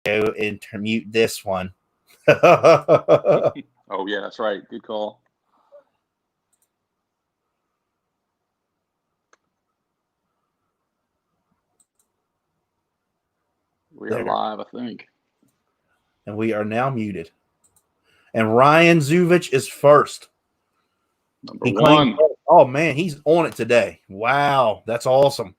go and mute this one. Oh, yeah, that's right. Good call. We are live, I think. And we are now muted. And Ryan Zuvich is first. Number one. Oh, man, he's on it today. Wow, that's awesome.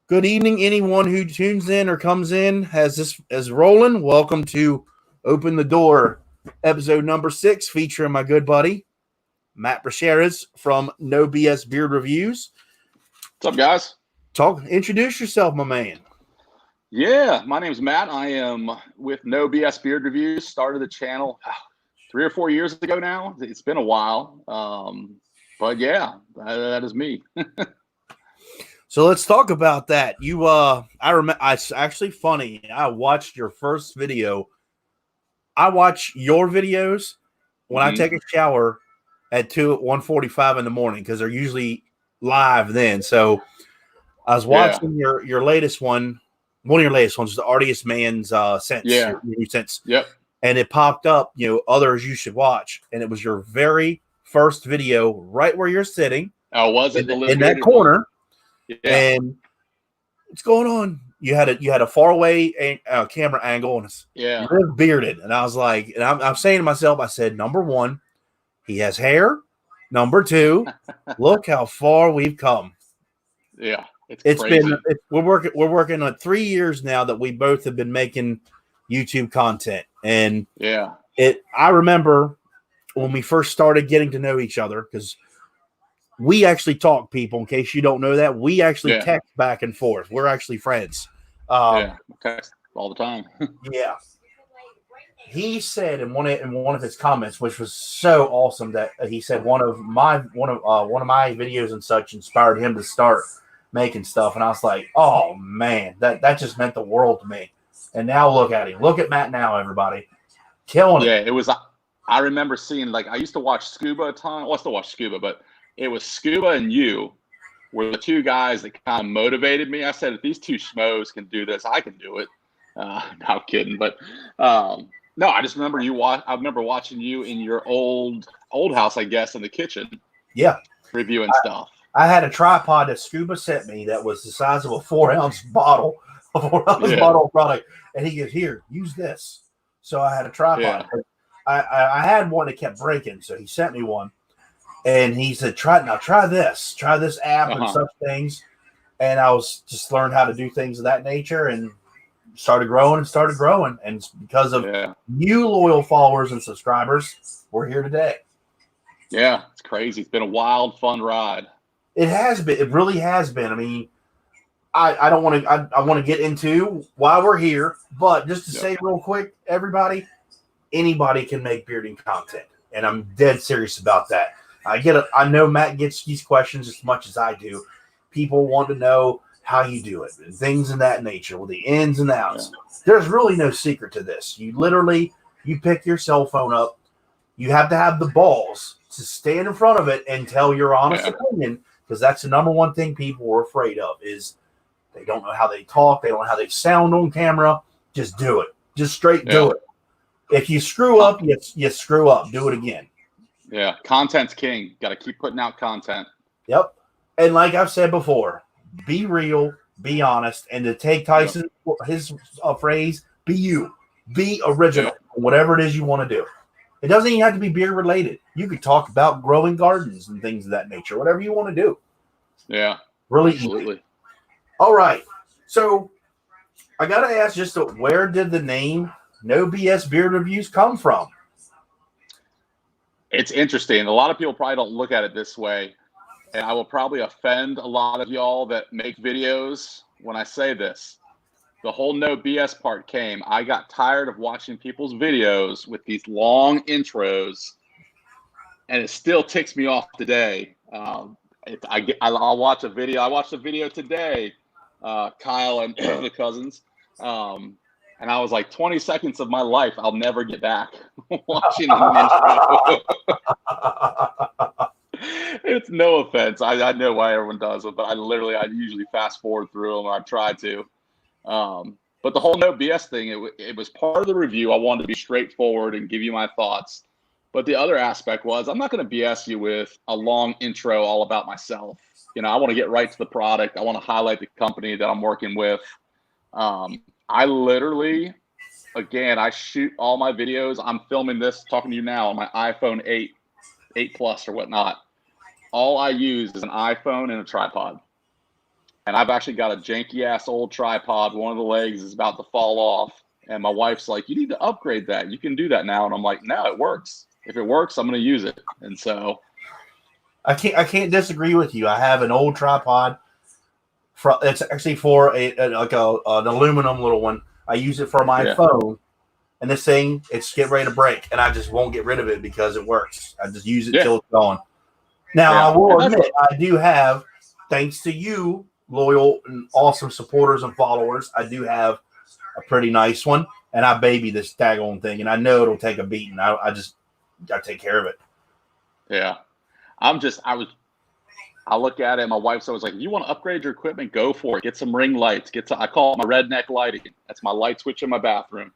Good evening, anyone who tunes in or comes in as this is rolling. Welcome to Open the Door, episode number 6, featuring my good buddy, Matt Bracheres from No BS Beard Reviews. What's up, guys? Introduce yourself, my man. Yeah, my name's Matt. I am with No BS Beard Reviews. Started the channel 3 or 4 years ago now. It's been a while. But yeah, that is me. So let's talk about that. I remember. It's actually funny. I watched your first video. I watch your videos when I take a shower at 1:45 in the morning because they're usually live then. So I was watching your latest one. One of your latest ones was the Artist Man's Sense. Yeah. Your Sense. Yep. And it popped up, others you should watch. And it was your very first video right where you're sitting. Oh, was it? In that corner. Yeah. And what's going on? You had a faraway camera angle and you're bearded. And I was like, and I'm saying to myself, I said, number one, he has hair. Number two, look how far we've come. Yeah. We're working on 3 years now that we both have been making YouTube content. And I remember when we first started getting to know each other, because we actually talk, people, in case you don't know that. We actually text back and forth. We're actually friends. Text all the time. Yeah. He said in one of his comments, which was so awesome, that he said one of my videos and such inspired him to start making stuff. And I was like, oh man, that just meant the world to me. And now look at him. Look at Matt now, everybody. Killing it. Yeah, it was. I remember seeing, I used to watch Scuba a ton. Well, I still watch Scuba, but it was Scuba and you were the two guys that kind of motivated me. I said, if these two schmoes can do this, I can do it. No, I'm kidding. But no, I just remember I remember watching you in your old house, I guess, in the kitchen. Yeah. Reviewing stuff. I had a tripod that Scuba sent me that was the size of a 4-ounce bottle, bottle of product. And he goes, here, use this. So I had a tripod. Yeah. I had one that kept breaking. So he sent me one. And he said, try this app and such things. And I was just learned how to do things of that nature and started growing. And it's because of you loyal followers and subscribers, we're here today. Yeah, it's crazy. It's been a wild, fun ride. It has been. It really has been. I mean, I don't want to. I want to get into why we're here, but just to say real quick, everybody, anybody can make bearding content, and I'm dead serious about that. I know Matt gets these questions as much as I do. People want to know how you do it and things in that nature, with the ins and outs. Yeah. There's really no secret to this. You pick your cell phone up. You have to have the balls to stand in front of it and tell your honest opinion. Because that's the number one thing people are afraid of, is they don't know how they talk. They don't know how they sound on camera. Just do it. Just straight do it. If you screw up, you screw up. Do it again. Yeah. Content's king. Got to keep putting out content. Yep. And like I've said before, be real, be honest. And to take Tyson, his phrase, be you. Be original. Whatever it is you want to do. It doesn't even have to be beer related. You could talk about growing gardens and things of that nature, whatever you want to do. Yeah. Really absolutely. Easy. All right. So I got to ask, where did the name No BS Beard Reviews come from? It's interesting. A lot of people probably don't look at it this way. And I will probably offend a lot of y'all that make videos when I say this. The whole no BS part came. I got tired of watching people's videos with these long intros, and it still ticks me off today. I'll watch a video. I watched a video today, Kyle and the cousins, and I was like, 20 seconds of my life I'll never get back watching an intro. It's no offense. I know why everyone does it, but I usually fast forward through them, or I try to. But the whole no BS thing, it was part of the review. I wanted to be straightforward and give you my thoughts. But the other aspect was I'm not going to BS you with a long intro all about myself. You know, I want to get right to the product. I want to highlight the company that I'm working with. I literally, again, I shoot all my videos. I'm filming this, talking to you now on my iPhone 8 Plus or whatnot. All I use is an iPhone and a tripod. And I've actually got a janky ass old tripod. One of the legs is about to fall off. And my wife's like, you need to upgrade that. You can do that now. And I'm like, no, it works. If it works, I'm going to use it. And so I can't disagree with you. I have an old tripod. It's actually for an aluminum little one. I use it for my phone. And this thing, it's getting ready to break. And I just won't get rid of it because it works. I just use it till it's gone. Now, I will admit, I do have, thanks to you, loyal and awesome supporters and followers, I do have a pretty nice one, and I baby this daggone thing, and I know it'll take a beating. I just got to take care of it. Yeah. I look at it, my wife's always like, you want to upgrade your equipment? Go for it. Get some ring lights. I call it my redneck lighting. That's my light switch in my bathroom.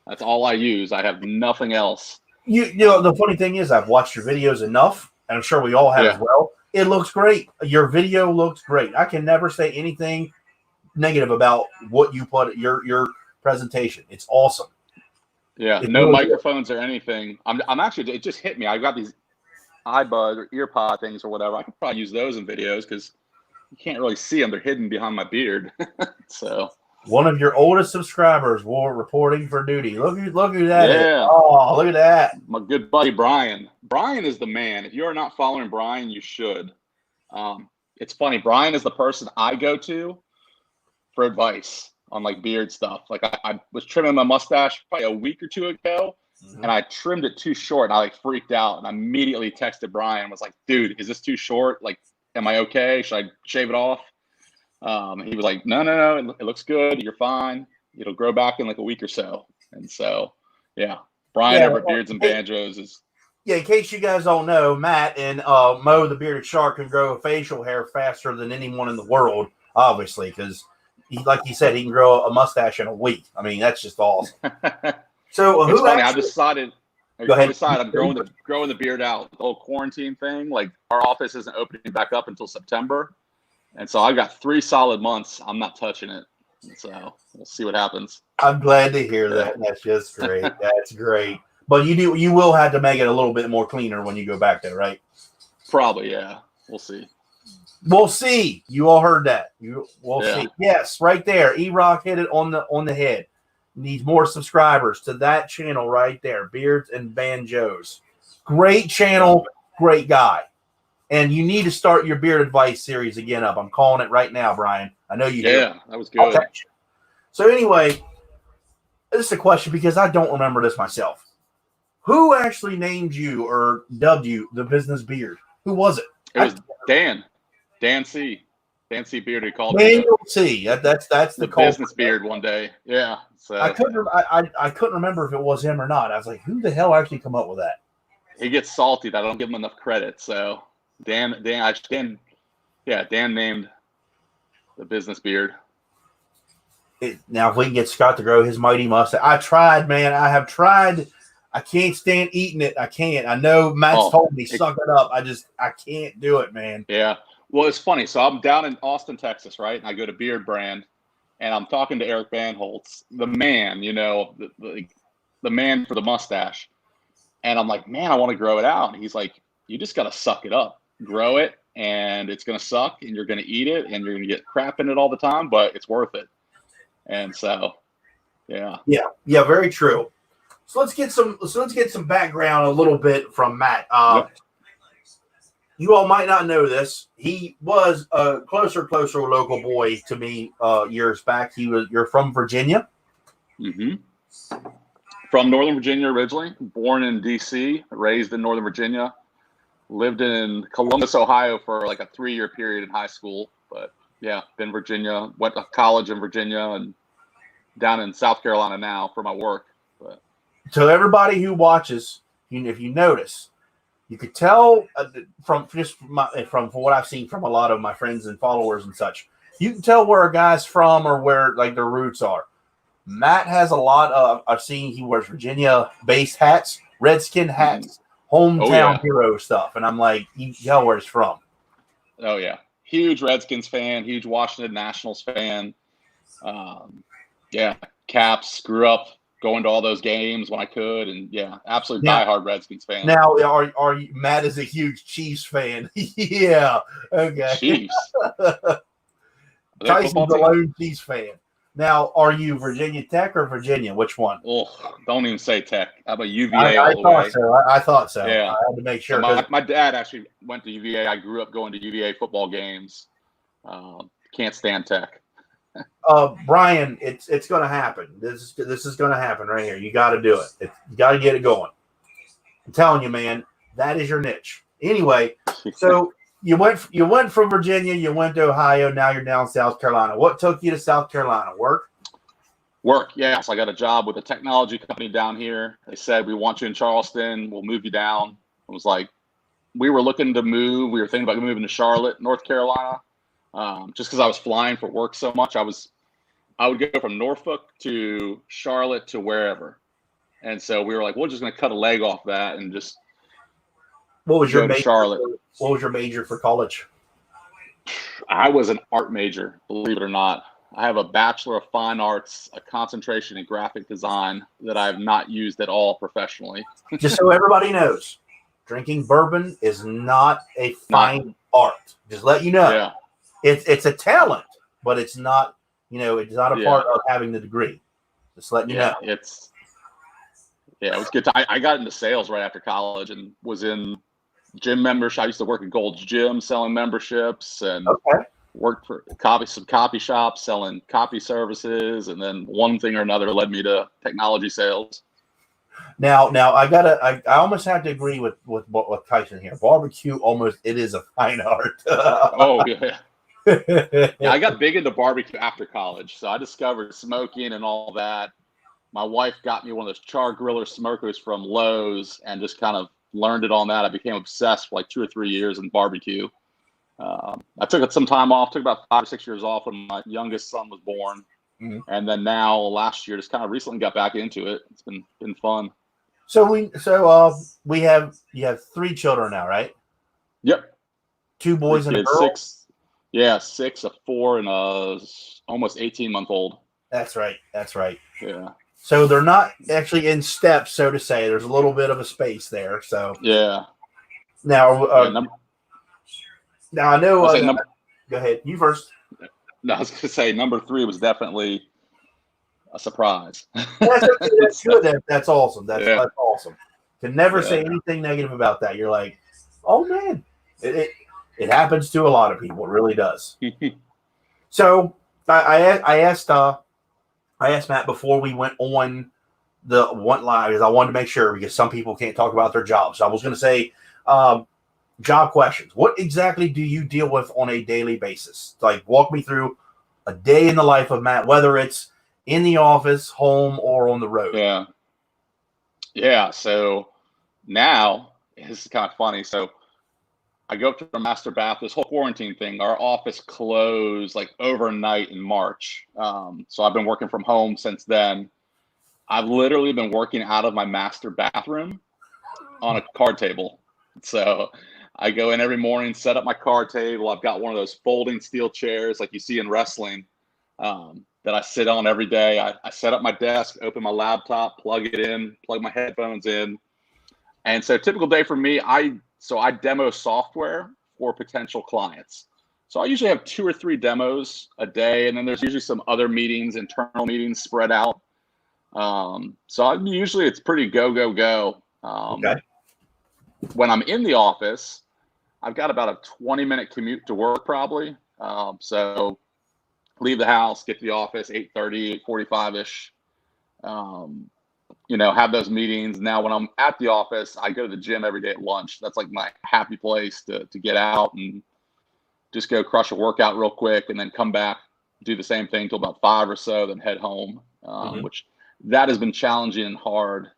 That's all I use. I have nothing else. You know, the funny thing is I've watched your videos enough, and I'm sure we all have as well. It looks great. Your video looks great. I can never say anything negative about what you put your presentation. It's awesome. Yeah, no microphones or anything. I'm actually, it just hit me. I've got these iBud or earpod things or whatever. I could probably use those in videos because you can't really see them. They're hidden behind my beard. So one of your oldest subscribers were reporting for duty. Look who that is. Yeah. Oh, look at that. My good buddy Brian. Brian is the man. If you are not following Brian, you should. It's funny. Brian is the person I go to for advice on like beard stuff. Like I was trimming my mustache probably a week or two ago, and I trimmed it too short. And I like freaked out, and I immediately texted Brian. Was like, "Dude, is this too short? Like, am I okay? Should I shave it off?" He was like, no, it looks good. You're fine. It'll grow back in like a week or so. And so, yeah, Brian over at Beards and Banjos is. Yeah, in case you guys don't know, Matt and Mo the Bearded Shark can grow facial hair faster than anyone in the world, obviously, because like he said, he can grow a mustache in a week. I mean, that's just awesome. So it's funny. I've decided. Go ahead. I'm growing the beard out. The whole quarantine thing. Like our office isn't opening back up until September. And so I've got 3 solid months. I'm not touching it. And so we'll see what happens. I'm glad to hear that. That's just great. That's great. But you will have to make it a little bit more cleaner when you go back there, right? Probably, yeah. We'll see. We'll see. You all heard that. We'll see. Yes, right there. E-Rock hit it on the head. Needs more subscribers to that channel right there. Beards and Banjos. Great channel. Great guy. And you need to start your beard advice series again up. I'm calling it right now, Brian. I know you do. Yeah, that was good. So anyway, this is a question because I don't remember this myself. Who actually named you or dubbed you the business beard? Who was it? It was Dan. Dan C. Dan C. Beard. He called Daniel C. That's the business beard one day. Yeah. So I couldn't remember if it was him or not. I was like, who the hell actually come up with that? He gets salty that I don't give him enough credit. So Dan named the business beard. Now, if we can get Scott to grow his mighty mustache. I tried, man. I have tried. I can't stand eating it. I can't. I know Matt's told me, suck it up. I can't do it, man. Yeah. Well, it's funny. So I'm down in Austin, Texas, right? And I go to Beard Brand, and I'm talking to Eric Banholtz, the man, the man for the mustache. And I'm like, man, I want to grow it out. And he's like, you just got to suck it up. Grow it, and it's going to suck, and you're going to eat it, and you're going to get crap in it all the time, but it's worth it. And so, yeah, very true. So let's get some background a little bit from Matt. You all might not know this. He was a closer local boy to me years back. You're from Virginia. Mm-hmm. From Northern Virginia originally, born in D.C., raised in Northern Virginia. Lived in Columbus, Ohio for like a 3-year period in high school. But yeah, been Virginia, went to college in Virginia and down in South Carolina now for my work. But so everybody who watches, if you notice, you could tell from what I've seen from a lot of my friends and followers and such, you can tell where a guy's from or where like their roots are. Matt has a lot of. I've seen he wears Virginia-based hats, Redskin hats, hometown hero stuff, and I'm like, y'all where it's from? Oh yeah, huge Redskins fan, huge Washington Nationals fan. Yeah, Caps. Grew up going to all those games when I could, and yeah, absolute diehard Redskins fan. Now, are you, Matt is a huge Chiefs fan? Yeah, okay. Chiefs. Tyson's a lone Chiefs fan. Now, are you Virginia Tech or Virginia? Which one? Oh, don't even say Tech. I'm a UVA all the way. I thought so. Yeah. I had to make sure. So my dad actually went to UVA. I grew up going to UVA football games. Can't stand Tech. Brian, it's going to happen. This is going to happen right here. You got to do it. You got to get it going. I'm telling you, man, that is your niche. Anyway, so you went from Virginia, you went to Ohio, now you're down in South Carolina. What took you to South Carolina? Work, yeah. So I got a job with a technology company down here. They said, we want you in Charleston. We'll move you down. It was like, we were looking to move. We were thinking about moving to Charlotte, North Carolina. Just because I was flying for work so much. I would go from Norfolk to Charlotte to wherever. And so we were like, we're just going to cut a leg off that and just What was your major? Charlotte. What was your major for college? I was an art major, believe it or not. I have a Bachelor of Fine Arts, a concentration in graphic design that I have not used at all professionally. Just so everybody knows, drinking bourbon is not a fine art. Just let you know. Yeah. It's a talent, but it's not, it's not a part of having the degree. Just letting you know. It was good. I got into sales right after college and was in gym membership. I used to work at Gold's Gym selling memberships and worked for some copy shops selling copy services. And then one thing or another led me to technology sales. Now I almost have to agree with Tyson here. Barbecue it is a fine art. Oh yeah. Yeah, I got big into barbecue after college. So I discovered smoking and all that. My wife got me one of those char griller smokers from Lowe's and just kind of learned it on that. I became obsessed for like 2 or 3 years in barbecue. I took some time off, took about 5 or 6 years off when my youngest son was born. Mm-hmm. And then now last year, just kind of recently got back into it. It's been fun. So you have 3 children now, right? Yep. 2 boys and a girl? 6, a 4, and a almost 18-month-old. That's right. Yeah. So they're not actually in steps, so to say. There's a little bit of a space there. So yeah. Now, now I know. Go ahead. You first. No, I was going to say number 3 was definitely a surprise. That's good. That's awesome. That's awesome. To never say anything negative about that. You're like, oh man, it happens to a lot of people. It really does. So I asked Matt before we went on the one live because I wanted to make sure because some people can't talk about their jobs. So I was going to say job questions. What exactly do you deal with on a daily basis? Like walk me through a day in the life of Matt, whether it's in the office, home, or on the road. Yeah. Yeah. So now this is kind of funny. So I go up to the master bath, this whole quarantine thing, our office closed like overnight in March. So I've been working from home since then. I've literally been working out of my master bathroom on a card table. So I go in every morning, set up my card table. I've got one of those folding steel chairs like you see in wrestling that I sit on every day. I set up my desk, open my laptop, plug it in, plug my headphones in. And so typical day for me, I demo software for potential clients. So I usually have 2 or 3 demos a day, and then there's usually some other meetings, internal meetings spread out. So usually it's pretty go. Okay. When I'm in the office, I've got about a 20-minute commute to work probably. So leave the house, get to the office, 8:30, 8:45-ish. Have those meetings. Now, when I'm at the office, I go to the gym every day at lunch. That's like my happy place to get out and just go crush a workout real quick and then come back, do the same thing till about 5 or so, then head home, which that has been challenging and hard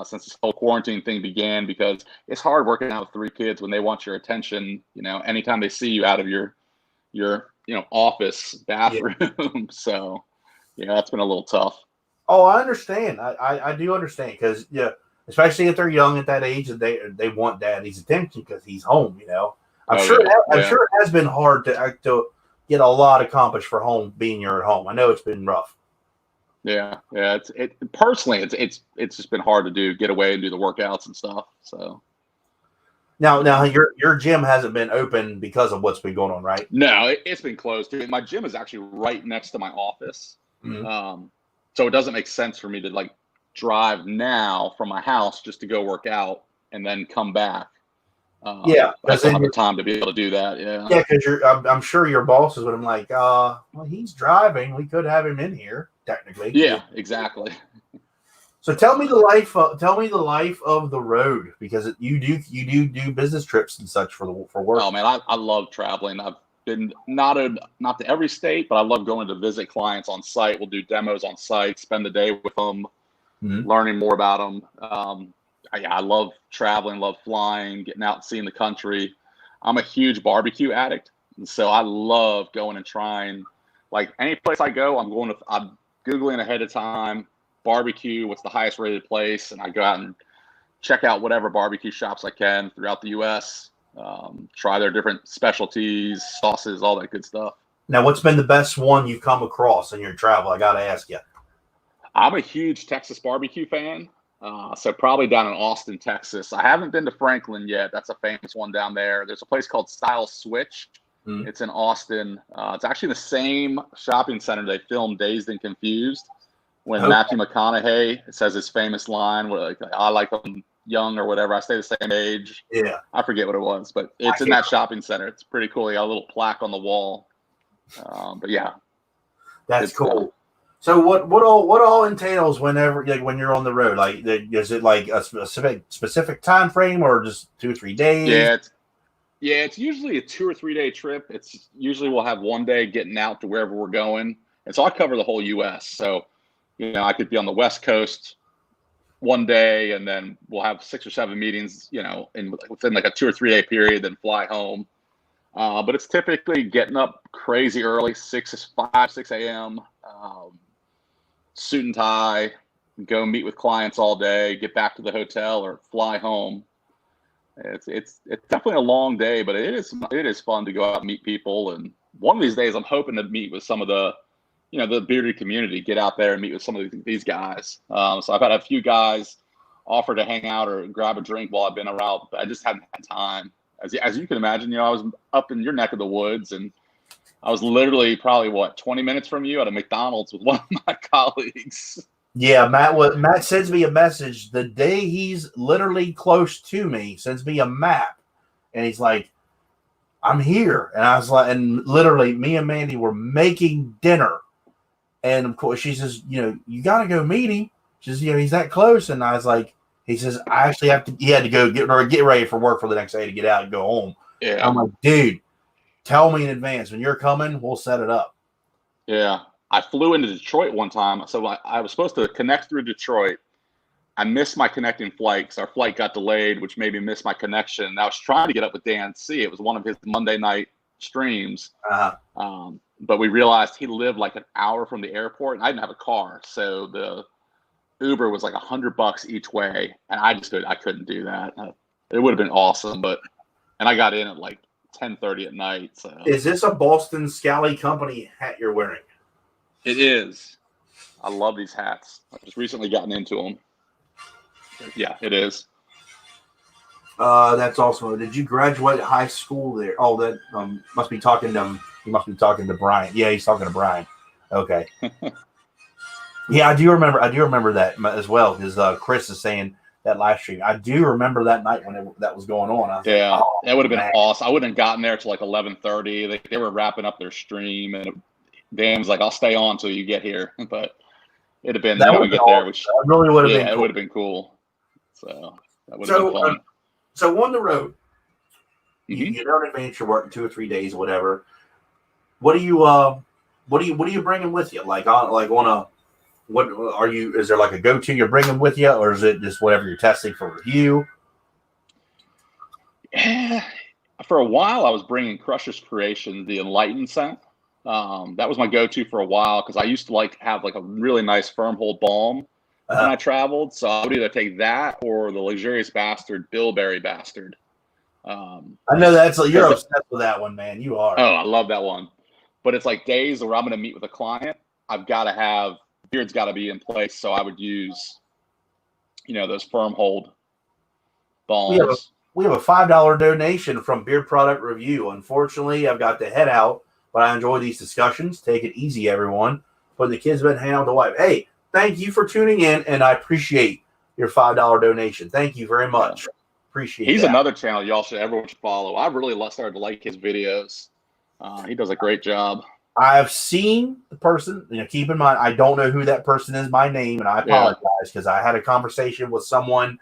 since this whole quarantine thing began because it's hard working out with 3 kids when they want your attention, anytime they see you out of your office bathroom. Yeah. So, that's been a little tough. Oh, I understand. I do understand because yeah, especially if they're young at that age and they want daddy's attention because he's home. You know, I'm Oh sure yeah, I'm yeah, sure it has been hard to get a lot accomplished for home being you're at home. I know it's been rough. yeah, yeah. Personally, it's just been hard to get away and do the workouts and stuff. So Now your gym hasn't been open because of what's been going on, right? no, it's been closed. My gym is actually right next to my office, Mm-hmm. so it doesn't make sense for me to like drive now from my house just to go work out and then come back. Yeah, I because just don't have the time to be able to do that. Yeah. yeah, because I'm sure your bosses would have been like, well, he's driving. We could have him in here technically. Yeah, exactly. So tell me the life. Tell me the life of the road because you do business trips and such for work. Oh man, I love traveling. I've been not to every state, but I love going to visit clients on site. We'll do demos on site, spend the day with them, Mm-hmm. learning more about them. I love traveling, love flying, getting out and seeing the country. I'm a huge barbecue addict, and so I love going and trying. Like any place I go, I'm Googling ahead of time, barbecue, what's the highest rated place, and I go out and check out whatever barbecue shops I can throughout the U.S. Try their different specialties, sauces, all that good stuff. Now, what's been the best one you've come across in your travel? I got to ask you. I'm a huge Texas barbecue fan. So probably down in Austin, Texas. I haven't been to Franklin yet. That's a famous one down there. There's a place called Style Switch. Mm-hmm. It's in Austin. It's actually the same shopping center they filmed Dazed and Confused when Matthew McConaughey says his famous line, like, I like them young or whatever. I stay the same age. Yeah. I forget what it was, but it's in that shopping center. It's pretty cool. They got a little plaque on the wall. But yeah. That's cool. So what all entails whenever when you're on the road? Like, is it like a specific time frame or just 2 or 3 days? It's usually a 2 or 3 day trip. It's usually we'll have one day getting out to wherever we're going, and so I cover the whole U.S. So I could be on the West Coast one day, and then we'll have 6 or 7 meetings, within like a 2 or 3 day period, then fly home. But it's typically getting up crazy early, 6 a.m. Suit and tie, go meet with clients all day, get back to the hotel or fly home. It's definitely a long day, but it is fun to go out and meet people. And one of these days, I'm hoping to meet with some of the the bearded community, get out there and meet with some of these guys. So I've had a few guys offer to hang out or grab a drink while I've been around, but I just haven't had time. As you can imagine, I was up in your neck of the woods, and I was literally probably 20 minutes from you at a McDonald's with one of my colleagues. Yeah, Matt sends me a message the day he's literally close to me, sends me a map, and he's like, I'm here. And I was like, and literally me and Mandy were making dinner. And of course she says, you got to go meet him. She says, he's that close. And I was like, he says, I actually he had to go get ready for work for the next day to get out and go home. Yeah. And I'm like, dude, tell me in advance when you're coming, we'll set it up. Yeah. I flew into Detroit one time. So I was supposed to connect through Detroit. I missed my connecting flight because our flight got delayed, which made me miss my connection. And I was trying to get up with Dan C. It was one of his Monday night streams. Uh-huh. But we realized he lived like an hour from the airport, and I didn't have a car. So the Uber was like $100 each way. And I couldn't do that. It would have been awesome. And I got in at like 10:30 at night. So is this a Boston Scally Company hat you're wearing? It is. I love these hats. I've just recently gotten into them. Yeah, it is. That's awesome. Did you graduate high school there? Oh, that must be talking to he must be talking to Brian. Yeah, he's talking to Brian. Okay. Yeah, I do remember that as well because Chris is saying that live stream. I do remember that night when that was going on. I was like, that would have been awesome. I wouldn't have gotten there till like 11:30. They were wrapping up their stream, and Dan was like, "I'll stay on till you get here." But it'd have been there, which really would have been. It would have been cool. So that would have been fun. So on the road, you know in advance you're working 2 or 3 days or whatever. What do you bringing with you? Like on a what are you? Is there like a go-to you're bringing with you, or is it just whatever you're testing for review? For a while, I was bringing Crusher's Creation, the Enlightened scent. That was my go-to for a while because I used to like have like a really nice firm hold balm when I traveled. So I would either take that or the Luxurious Bastard Bilberry Bastard. I know you're obsessed with that one, man. You are. Oh, I love that one. But it's like days where I'm going to meet with a client. I've got to have beard's got to be in place. So I would use, those firm hold balms. We have a $5 donation from Beard Product Review. Unfortunately, I've got to head out, but I enjoy these discussions. Take it easy, everyone. But the kids have been hanging out with the wife. Hey, thank you for tuning in, and I appreciate your $5 donation. Thank you very much. Yeah. Appreciate He's that. Another channel everyone should follow. I really started to like his videos. He does a great job. I've seen the person. Keep in mind, I don't know who that person is by name, and I apologize because I had a conversation with someone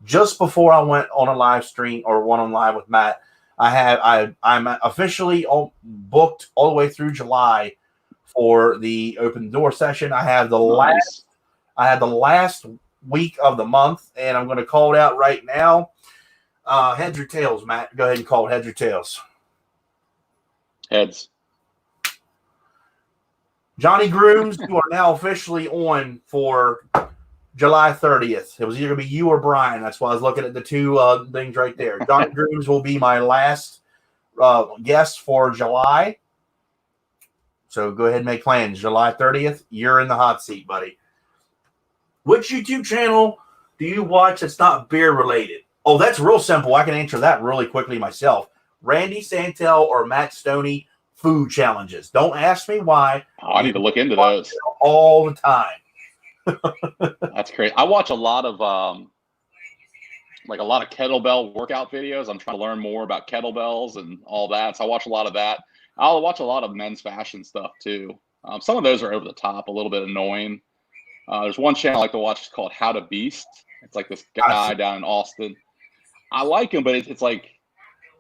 just before I went on a live stream or went on live with Matt. I'm officially booked all the way through July for the open door session. I have the last week of the month, and I'm going to call it out right now. Heads or tails, Matt? Go ahead and call it heads or tails. Heads. Johnny Grooms, you are now officially on for July 30th. It was either going to be you or Brian. That's why I was looking at the two things right there. Johnny Grooms will be my last guest for July. So go ahead and make plans. July 30th, you're in the hot seat, buddy. Which YouTube channel do you watch that's not beer related? Oh, that's real simple. I can answer that really quickly myself. Randy Santel or Matt Stoney food challenges. Don't ask me why. Oh, I need to look into those all the time. That's great. I watch a lot of kettlebell workout videos. I'm trying to learn more about kettlebells and all that. So I watch a lot of that. I'll watch a lot of men's fashion stuff too. Some of those are over the top, a little bit annoying. There's one channel I like to watch called How to Beast. It's like this guy down in Austin. I like him, but it's like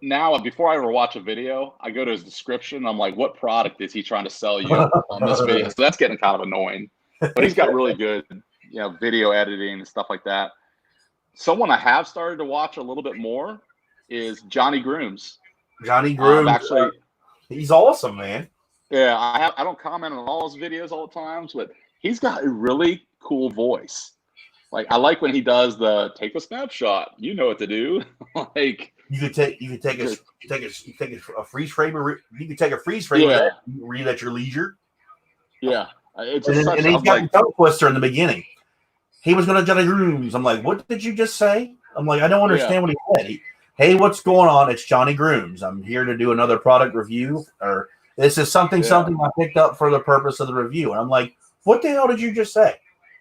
now before I ever watch a video, I go to his description. I'm like, what product is he trying to sell you on this video? So that's getting kind of annoying. But he's got really good, video editing and stuff like that. Someone I have started to watch a little bit more is Johnny Grooms. Johnny Grooms, actually, he's awesome, man. Yeah, I don't comment on all his videos all the time, but he's got a really cool voice. Like I like when he does the take a snapshot. You know what to do. Like you could take a freeze frame. You could take a freeze frame. Yeah. Read at your leisure. Yeah, it's and he's got a tongue twister in the beginning. He was going to Johnny Grooms. I'm like, what did you just say? I'm like, I don't understand what he said. Hey, what's going on? It's Johnny Grooms. I'm here to do another product review, or this is something I picked up for the purpose of the review. And I'm like, what the hell did you just say?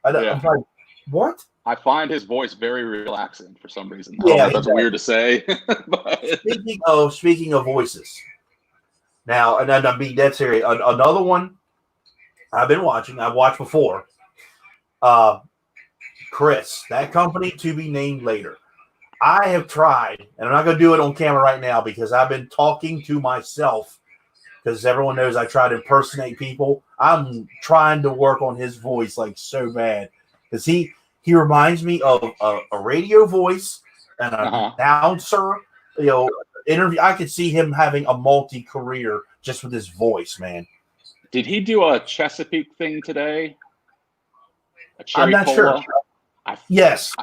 I'm like, what? I find his voice very relaxing for some reason. I don't know if that's weird to say. But. Speaking of voices, now, and I'm being dead serious. Another one I've been watching. I've watched before. Chris, that company to be named later. I have tried, and I'm not going to do it on camera right now because I've been talking to myself because everyone knows I try to impersonate people. I'm trying to work on his voice like so bad because he reminds me of a radio voice and an announcer. Interview. I could see him having a multi-career just with his voice, man. Did he do a Chesapeake thing today? I'm not sure. Yes.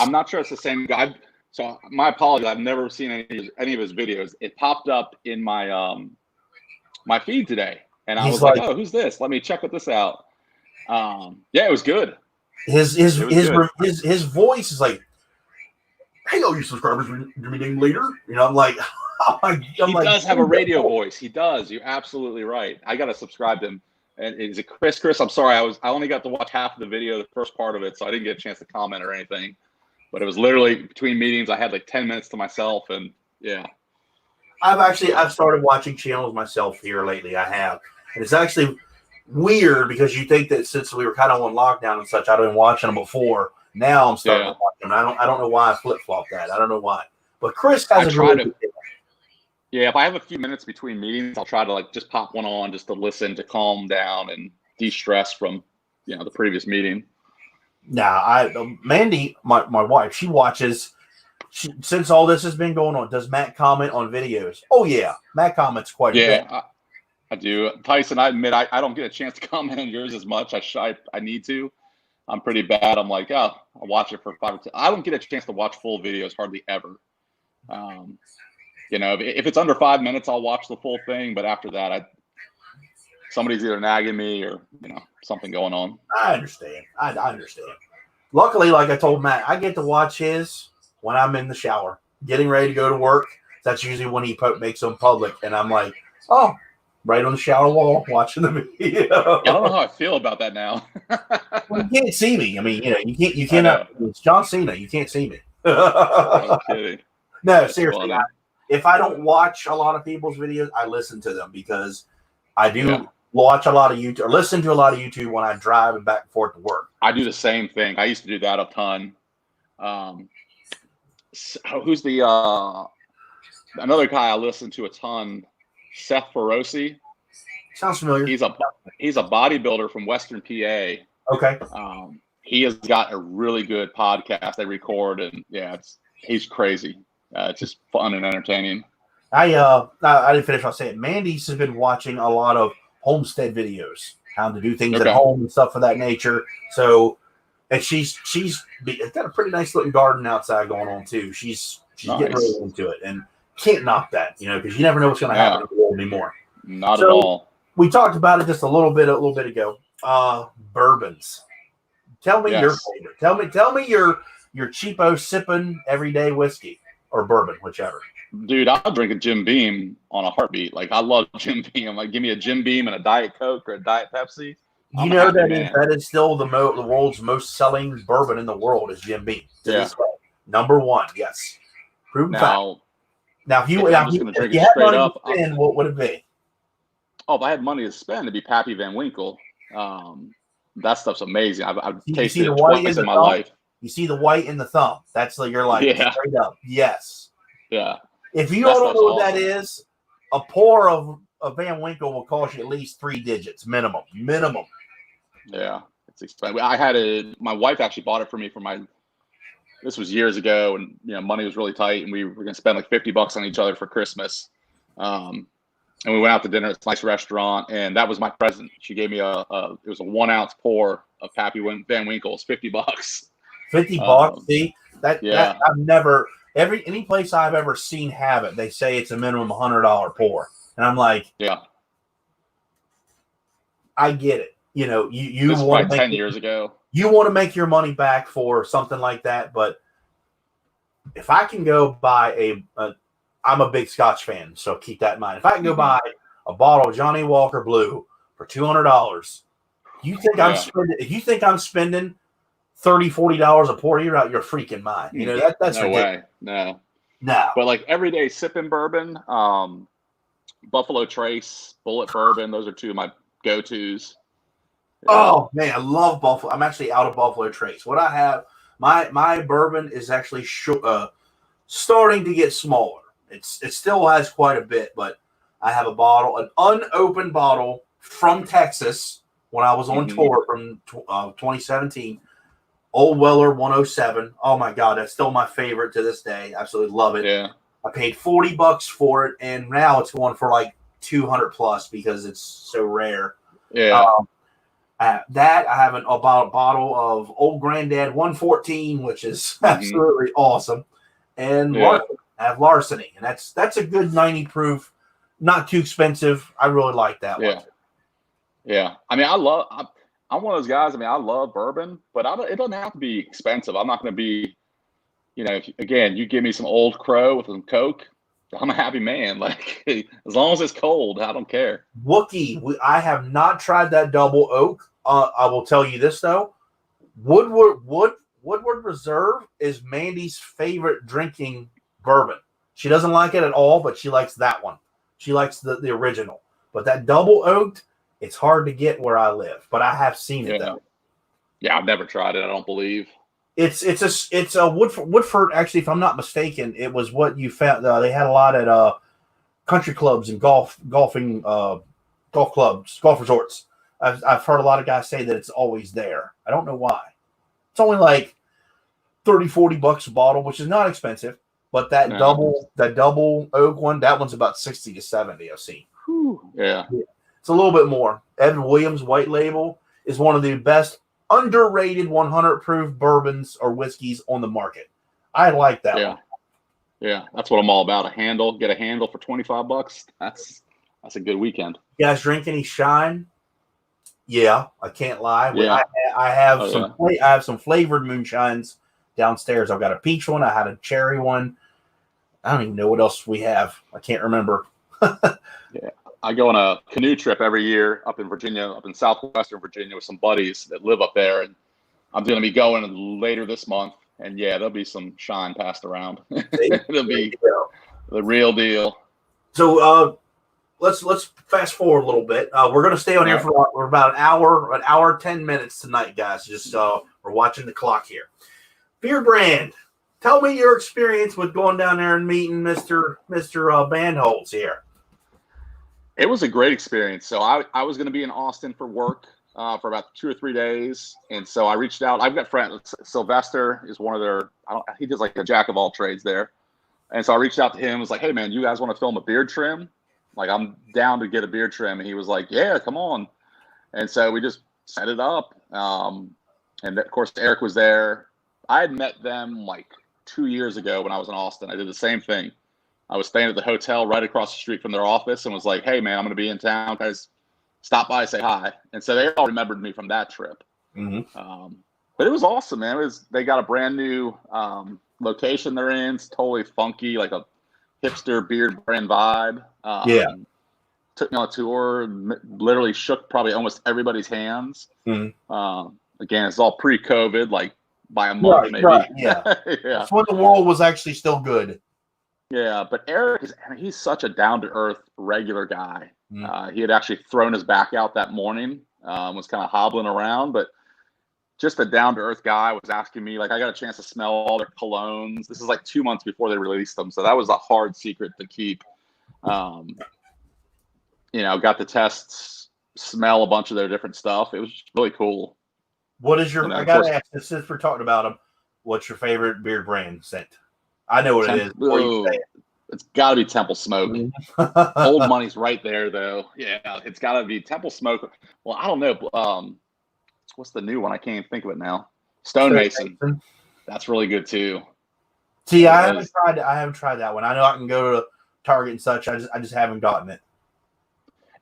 I'm not sure it's the same guy. So my apologies. I've never seen any of his videos. It popped up in my my feed today, and I was like, "Oh, who's this? Let me check this out." Yeah, it was good. His voice is like, "Hey, all you subscribers, you're meeting later." I'm like, he does have a radio voice. He does. You're absolutely right. I got to subscribe to him. And is it Chris? Chris, I'm sorry. I only got to watch half of the video, the first part of it, so I didn't get a chance to comment or anything. But it was literally between meetings. I had like 10 minutes to myself, and yeah. I've started watching channels myself here lately. I have, and it's actually weird because you think that since we were kind of on lockdown and such, I've been watching them before. Now I'm starting to watch them. I don't know why I flip flop that. I don't know why. But Chris has Yeah, if I have a few minutes between meetings, I'll try to just pop one on just to listen, to calm down and de-stress from the previous meeting. Mandy, my wife, she watches. Since all this has been going on, does Matt comment on videos? Oh yeah, Matt comments quite a bit. I do. Tyson, I admit I don't get a chance to comment on yours as much. I need to. I'm pretty bad. I'm like, oh, I'll watch it for 5 or 10. I don't get a chance to watch full videos hardly ever. If it's under 5 minutes, I'll watch the full thing. But after that, somebody's either nagging me or something going on. I understand. I understand. Luckily, like I told Matt, I get to watch his when I'm in the shower, getting ready to go to work. That's usually when he makes them public, and I'm like, oh, right on the shower wall, watching the video. I don't know how I feel about that now. Well, you can't see me. I mean, you cannot. It's John Cena. You can't see me. I'm kidding. No, That's seriously. If I don't watch a lot of people's videos, I listen to them because I do watch a lot of YouTube or listen to a lot of YouTube when I drive and back and forth to work. I do the same thing. I used to do that a ton. Who's the another guy I listen to a ton? Seth Feroci. Sounds familiar. He's a bodybuilder from Western PA. Okay. He has got a really good podcast they record, and he's crazy. It's just fun and entertaining. I didn't finish. I'll say it. Mandy's has been watching a lot of homestead videos, how to do things at home and stuff of that nature. So, and she's got a pretty nice looking garden outside going on too. She's nice. Getting really into it, and can't knock that, because you never know what's going to happen in the world anymore. Not at all. We talked about it just a little bit ago. Bourbons. Tell me your favorite. Tell me your cheapo sipping everyday whiskey or bourbon, whichever. Dude, I'll drink a Jim Beam on a heartbeat. Like, I love Jim Beam. I'm like, give me a Jim Beam and a Diet Coke or a Diet Pepsi. That is still the world's most selling bourbon in the world is Jim Beam. Number one, yes. Proven fact. Now, if you had money to spend, what would it be? Oh, if I had money to spend, it'd be Pappy Van Winkle. That stuff's amazing. I've tasted it twice in my life. You see the white in the thumb. That's you're like straight up. Yes. Yeah. If you don't know what that is, a pour of Van Winkle will cost you at least 3 digits minimum. Yeah, it's expensive. My wife actually bought it for me this was years ago, and money was really tight, and we were gonna spend like $50 on each other for Christmas. And we went out to dinner at this nice restaurant, and that was my present. She gave me it was a 1 ounce pour of Pappy Van Winkle. It's $50. $50. See that I've never. Any place I've ever seen have it, they say it's a minimum $100 pour, and I'm like, I get it. You want to 10 years ago. You want to make your money back for something like that, but if I can go buy I'm a big Scotch fan, so keep that in mind. If I can go buy a bottle of Johnny Walker Blue for $200, you think I'm spending? If you think I'm spending $30-$40 a pour, you're out your freaking mind. That's no ridiculous. Way. No. But like everyday sipping bourbon, Buffalo Trace, Bullet Bourbon, those are two of my go-tos. Oh man, I love Buffalo. I'm actually out of Buffalo Trace. What I have, my bourbon is actually starting to get smaller. It still has quite a bit, but I have an unopened bottle from Texas when I was on tour from 2017. Old Weller 107. Oh my God, that's still my favorite to this day. Absolutely love it. Yeah. I paid $40 for it, and now it's going for like 200 plus because it's so rare. Yeah. I have a bottle of Old Granddad 114, which is absolutely awesome. And I have Larceny, and that's a good 90 proof, not too expensive. I really like that one. Yeah. I mean, I'm one of those guys. I mean, I love bourbon, but it doesn't have to be expensive. I'm not going to be, again, you give me some Old Crow with some Coke, I'm a happy man. Like, as long as it's cold, I don't care. Wookie, I have not tried that double oak. I will tell you this though, Woodward Reserve is Mandy's favorite drinking bourbon. She doesn't like it at all, but she likes that one. She likes the original. But that double oaked, it's hard to get where I live. But I have seen it though. Yeah, I've never tried it. I don't believe. It's a Woodford. Actually, if I'm not mistaken, it was what you found. They had a lot at country clubs and golf clubs, golf resorts. I've heard a lot of guys say that it's always there. I don't know why. It's only like $30-$40 a bottle, which is not expensive. But that double oak one, that one's about $60 to $70. I've seen. Yeah. It's a little bit more. Evan Williams White Label is one of the best underrated 100 proof bourbons or whiskeys on the market. I like that one. Yeah, that's what I'm all about. Get a handle for $25. That's a good weekend. You guys drink any Shine? Yeah, I can't lie. Yeah. I have I have some flavored moonshines downstairs. I've got a peach one. I had a cherry one. I don't even know what else we have. I can't remember. Yeah, I go on a canoe trip every year up in Virginia, up in southwestern Virginia, with some buddies that live up there, and I'm going to be going later this month. And yeah, there'll be some Shine passed around. It'll be the real deal. So let's fast forward a little bit. We're going to stay on here for about an hour 10 minutes tonight, guys. Just we're watching the clock here. Beard Brand, tell me your experience with going down there and meeting Mr. Bandholz here. It was a great experience. So I was going to be in Austin for work for about 2 or 3 days, and so I reached out. I've got friends. Sylvester is one of their. He does like a jack of all trades there, and so I reached out to him. Was like, hey man, you guys want to film a beard trim? Like, I'm down to get a beard trim, and he was like, yeah, come on. And so we just set it up, and of course Eric was there. I had met them like 2 years ago when I was in Austin. I did the same thing. I was staying at the hotel right across the street from their office and was like, hey, man, I'm going to be in town. Guys, stop by, say hi. And so they all remembered me from that trip. Mm-hmm. But it was awesome, man. They got a brand new location they're in. It's totally funky, like a hipster Beard Brand vibe. Took me on a tour, literally shook probably almost everybody's hands. Mm-hmm. Again, it's all pre-COVID, like by a month maybe. Right, yeah. That's when the world was actually still good. Yeah, but Eric he's such a down-to-earth, regular guy. Mm-hmm. He had actually thrown his back out that morning, was kind of hobbling around, but just a down-to-earth guy. Was asking me, like, I got a chance to smell all their colognes. This is like 2 months before they released them, so that was a hard secret to keep. Got the tests, smell a bunch of their different stuff. It was really cool. What is your? I gotta ask this since we're talking about them. What's your favorite Beard Brand scent? I know what it is. It's got to be Temple Smoke. Old Money's right there, though. Yeah, it's got to be Temple Smoke. Well, I don't know. What's the new one? I can't even think of it now. Stone Mason. That's really good too. See, I haven't tried that one. I know I can go to Target and such. I just haven't gotten it.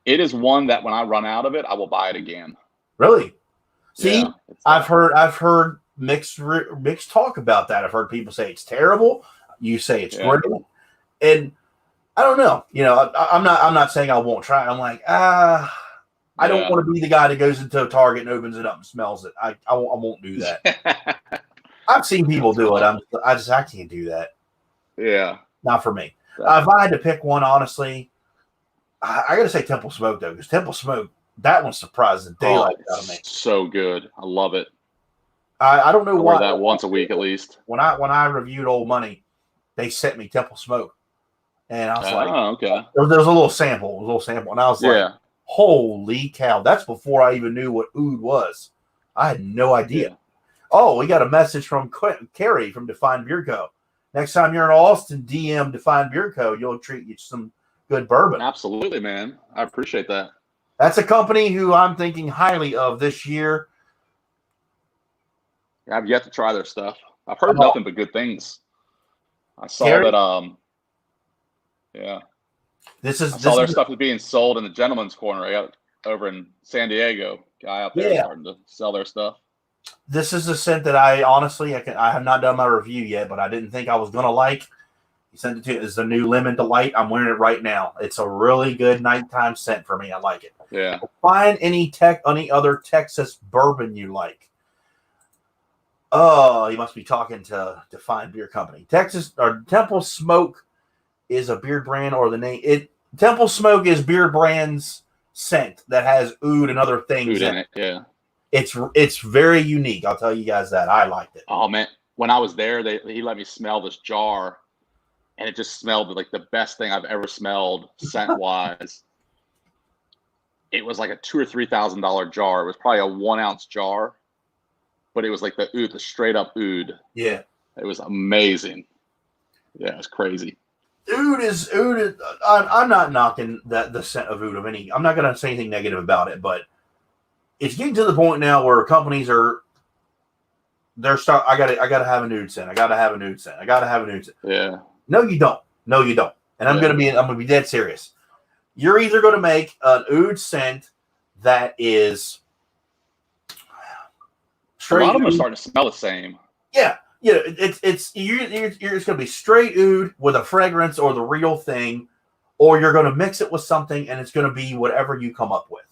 It is one that when I run out of it, I will buy it again. Really? See, yeah, I've heard mixed talk about that. I've heard people say it's terrible. You say it's great, and I don't know. I'm not saying I won't try. I'm like, I don't want to be the guy that goes into a Target and opens it up and smells it. I won't do that. I've seen people do it. I can't do that. Yeah, not for me. If I had to pick one, honestly, I got to say Temple Smoke though, because Temple Smoke, that one surprised the daylight out of me. So good, I love it. I don't know why. Wear that once a week at least. When I reviewed Old Money, they sent me Temple Smoke, and I was like, "Oh, okay." There was a little sample, and I was like, "Holy cow!" That's before I even knew what oud was. I had no idea. Yeah. Oh, we got a message from Carrie from Defined Beer Co. Next time you're in Austin, DM Defined Beer Co. You'll treat you some good bourbon. Absolutely, man. I appreciate that. That's a company who I'm thinking highly of this year. I've yet to try their stuff. I've heard nothing but good things. I saw that. I saw their stuff is being sold in the Gentleman's Corner. I got over in San Diego. Guy out there starting to sell their stuff. This is a scent that I honestly, I have not done my review yet, but I didn't think I was gonna like. He sent it to you. It's the new Lemon Delight. I'm wearing it right now. It's a really good nighttime scent for me. I like it. Yeah. Find any other Texas bourbon you like. Oh, you must be talking to Defined Beer Company. Texas or Temple Smoke is a beer brand, or the name Temple Smoke is Beer Brand's scent that has oud and other things in it. Yeah. It's very unique. I'll tell you guys that. I liked it. Oh man, when I was there, he let me smell this jar, and it just smelled like the best thing I've ever smelled scent wise. It was like a $2,000 or $3,000 jar. It was probably a 1 ounce jar, but it was like the straight up oud. Yeah, it was amazing. Yeah, it was crazy. Oud is oud. I'm not knocking the scent of oud of any. I'm not going to say anything negative about it, but it's getting to the point now where companies are. I gotta have a nude scent. I gotta have a nude scent. I gotta have a nude scent. Yeah. No, you don't. No, you don't. And I'm gonna be dead serious. You're either going to make an oud scent that is straight. A lot of them are oud. starting to smell the same. Yeah, you're just going to be straight oud with a fragrance or the real thing, or you're going to mix it with something and it's going to be whatever you come up with.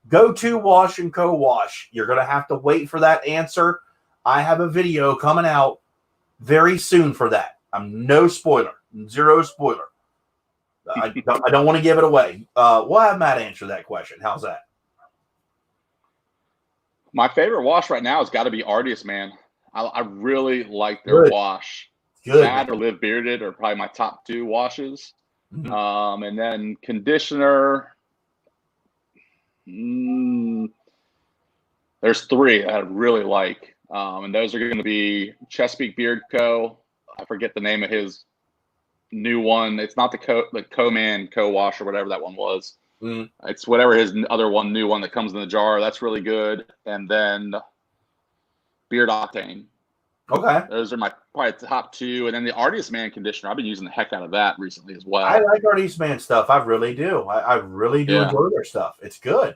Go to Wash and Co. Wash. You're going to have to wait for that answer. I have a video coming out very soon for that. I'm no spoiler, zero spoiler. I don't want to give it away. We'll have Matt answer that question. How's that? My favorite wash right now has got to be Artius, man. I really like their wash. Good. That or Live Bearded are probably my top 2 washes. Mm-hmm. And then conditioner. There's 3 that I really like. And those are going to be Chesapeake Beard Co. I forget the name of his new one. It's not the Co-Man Co-Wash or whatever that one was. It's whatever his other one, new one that comes in the jar. That's really good. And then Beard Octane. Okay. Those are my probably top 2. And then the Artius Man conditioner. I've been using the heck out of that recently as well. I like Artius Man stuff. I really do. I really do enjoy their stuff. It's good.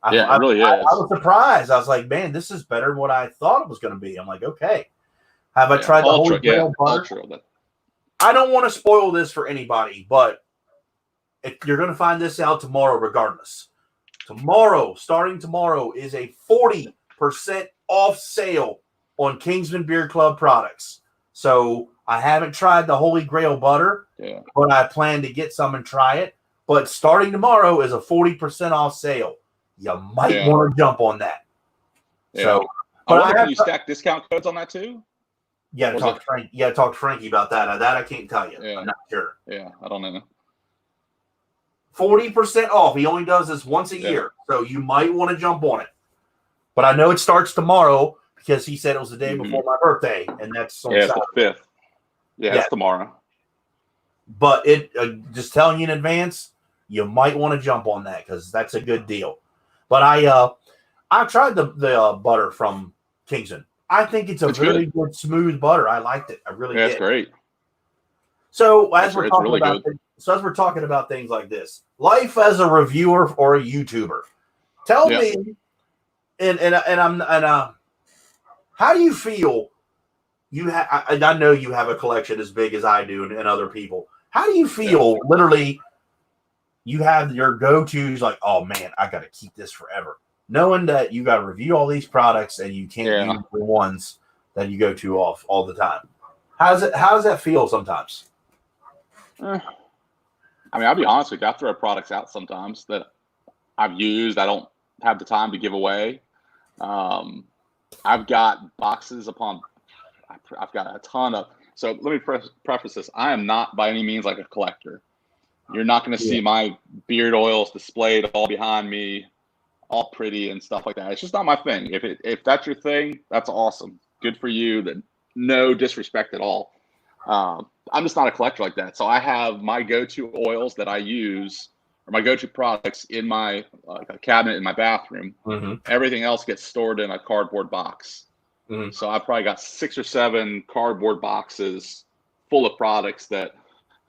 It really is. I was surprised. I was like, man, this is better than what I thought it was going to be. I'm like, okay. Have I tried the Holy Grail butter? I don't want to spoil this for anybody, but you're going to find this out tomorrow regardless. Starting tomorrow, is a 40% off sale on Kingsman Beard Club products. So I haven't tried the Holy Grail butter, but I plan to get some and try it. But starting tomorrow is a 40% off sale. You might want to jump on that. Yeah. So, can you stack discount codes on that too? Yeah, talk to Frankie about that. That I can't tell you. I'm not sure. Yeah, I don't know. 40% off. He only does this once a year, so you might want to jump on it. But I know it starts tomorrow because he said it was the day before my birthday, and that's on Saturday. The 5th. Yeah, it's tomorrow. But just telling you in advance, you might want to jump on that because that's a good deal. But I've tried the butter from Kingsman. I think it's really good, smooth butter. I liked it. I really did. That's great. So as we're talking about things like this, life as a reviewer or a YouTuber, tell me, how do you feel? I know you have a collection as big as I do and other people. How do you feel? Literally, you have your go-tos like, oh man, I got to keep this forever. Knowing that you got to review all these products and you can't use the ones that you go to off all the time. How does that feel sometimes? I mean, I'll be honest with you. I throw products out sometimes that I've used. I don't have the time to give away. I've got boxes upon. I've got a ton of. So let me preface this. I am not by any means like a collector. You're not going to see my beard oils displayed all behind me, all pretty and stuff like that. It's just not my thing. If that's your thing, that's awesome. Good for you. That no disrespect at all. I'm just not a collector like that. So I have my go-to oils that I use, or my go-to products in my cabinet in my bathroom. Mm-hmm. Everything else gets stored in a cardboard box. Mm-hmm. So I probably got 6 or 7 cardboard boxes full of products that,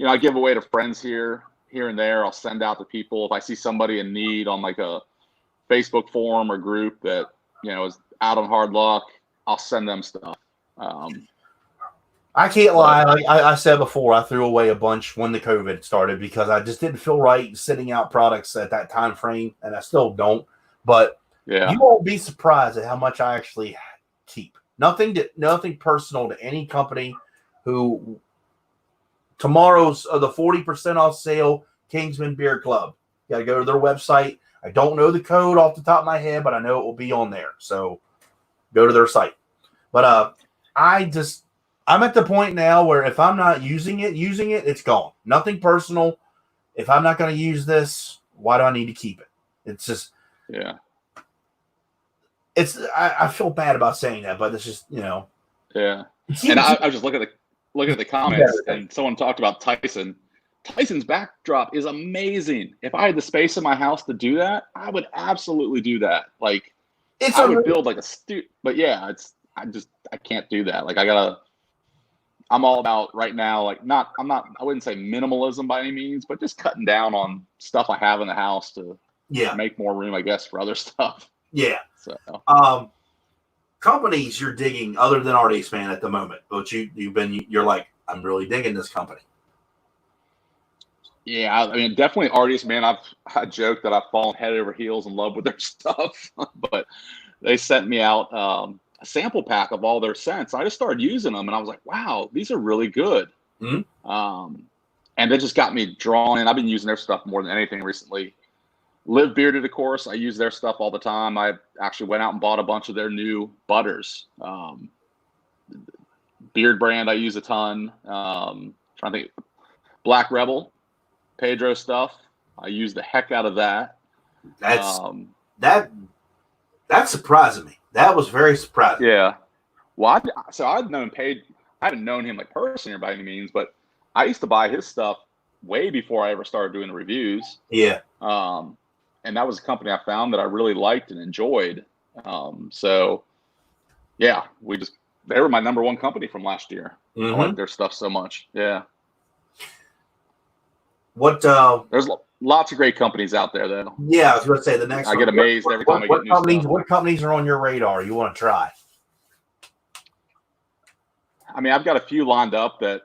I give away to friends here and there. I'll send out to people. If I see somebody in need on like a Facebook forum or group that, is out on hard luck, I'll send them stuff. I can't lie. Like I said before, I threw away a bunch when the COVID started because I just didn't feel right sending out products at that time frame, and I still don't. But you won't be surprised at how much I actually keep. Nothing personal to any company who tomorrow's the 40% off sale, Kingsman Beard Club. You got to go to their website. I don't know the code off the top of my head, but I know it will be on there. So go to their site. But I'm at the point now where if I'm not using it, it's gone. Nothing personal. If I'm not going to use this, why do I need to keep it? It's just, I feel bad about saying that, but it's just, Yeah. And I was just looking at looking at the comments, and someone talked about Tyson. Tyson's backdrop is amazing. If I had the space in my house to do that, I would absolutely do that. Like, I would build like a but yeah, I can't do that. Like, I'm all about right now, like I wouldn't say minimalism by any means, but just cutting down on stuff I have in the house to make more room, I guess, for other stuff. Yeah. So companies you're digging other than Artist Man at the moment, but you're like, I'm really digging this company. Yeah, I mean, definitely Artist Man. I joke that I've fallen head over heels in love with their stuff, but they sent me out a sample pack of all their scents. I just started using them, and I was like, wow, these are really good. Mm-hmm. And they just got me drawn in. I've been using their stuff more than anything recently. Live Bearded, of course. I use their stuff all the time. I actually went out and bought a bunch of their new butters. Beard brand I use a ton. Trying to think. Black Rebel, Pedro stuff. I use the heck out of that. That's surprising me. That was very surprising. Yeah. Well, I'd known I haven't known him like personally or by any means, but I used to buy his stuff way before I ever started doing the reviews. Yeah. And that was a company I found that I really liked and enjoyed. So yeah, they were my number one company from last year. Mm-hmm. I like their stuff so much. Yeah. There's lots of great companies out there, though. Yeah, I was going to say the next. I get amazed every time I get new stuff. What companies are on your radar you want to try? I mean, I've got a few lined up that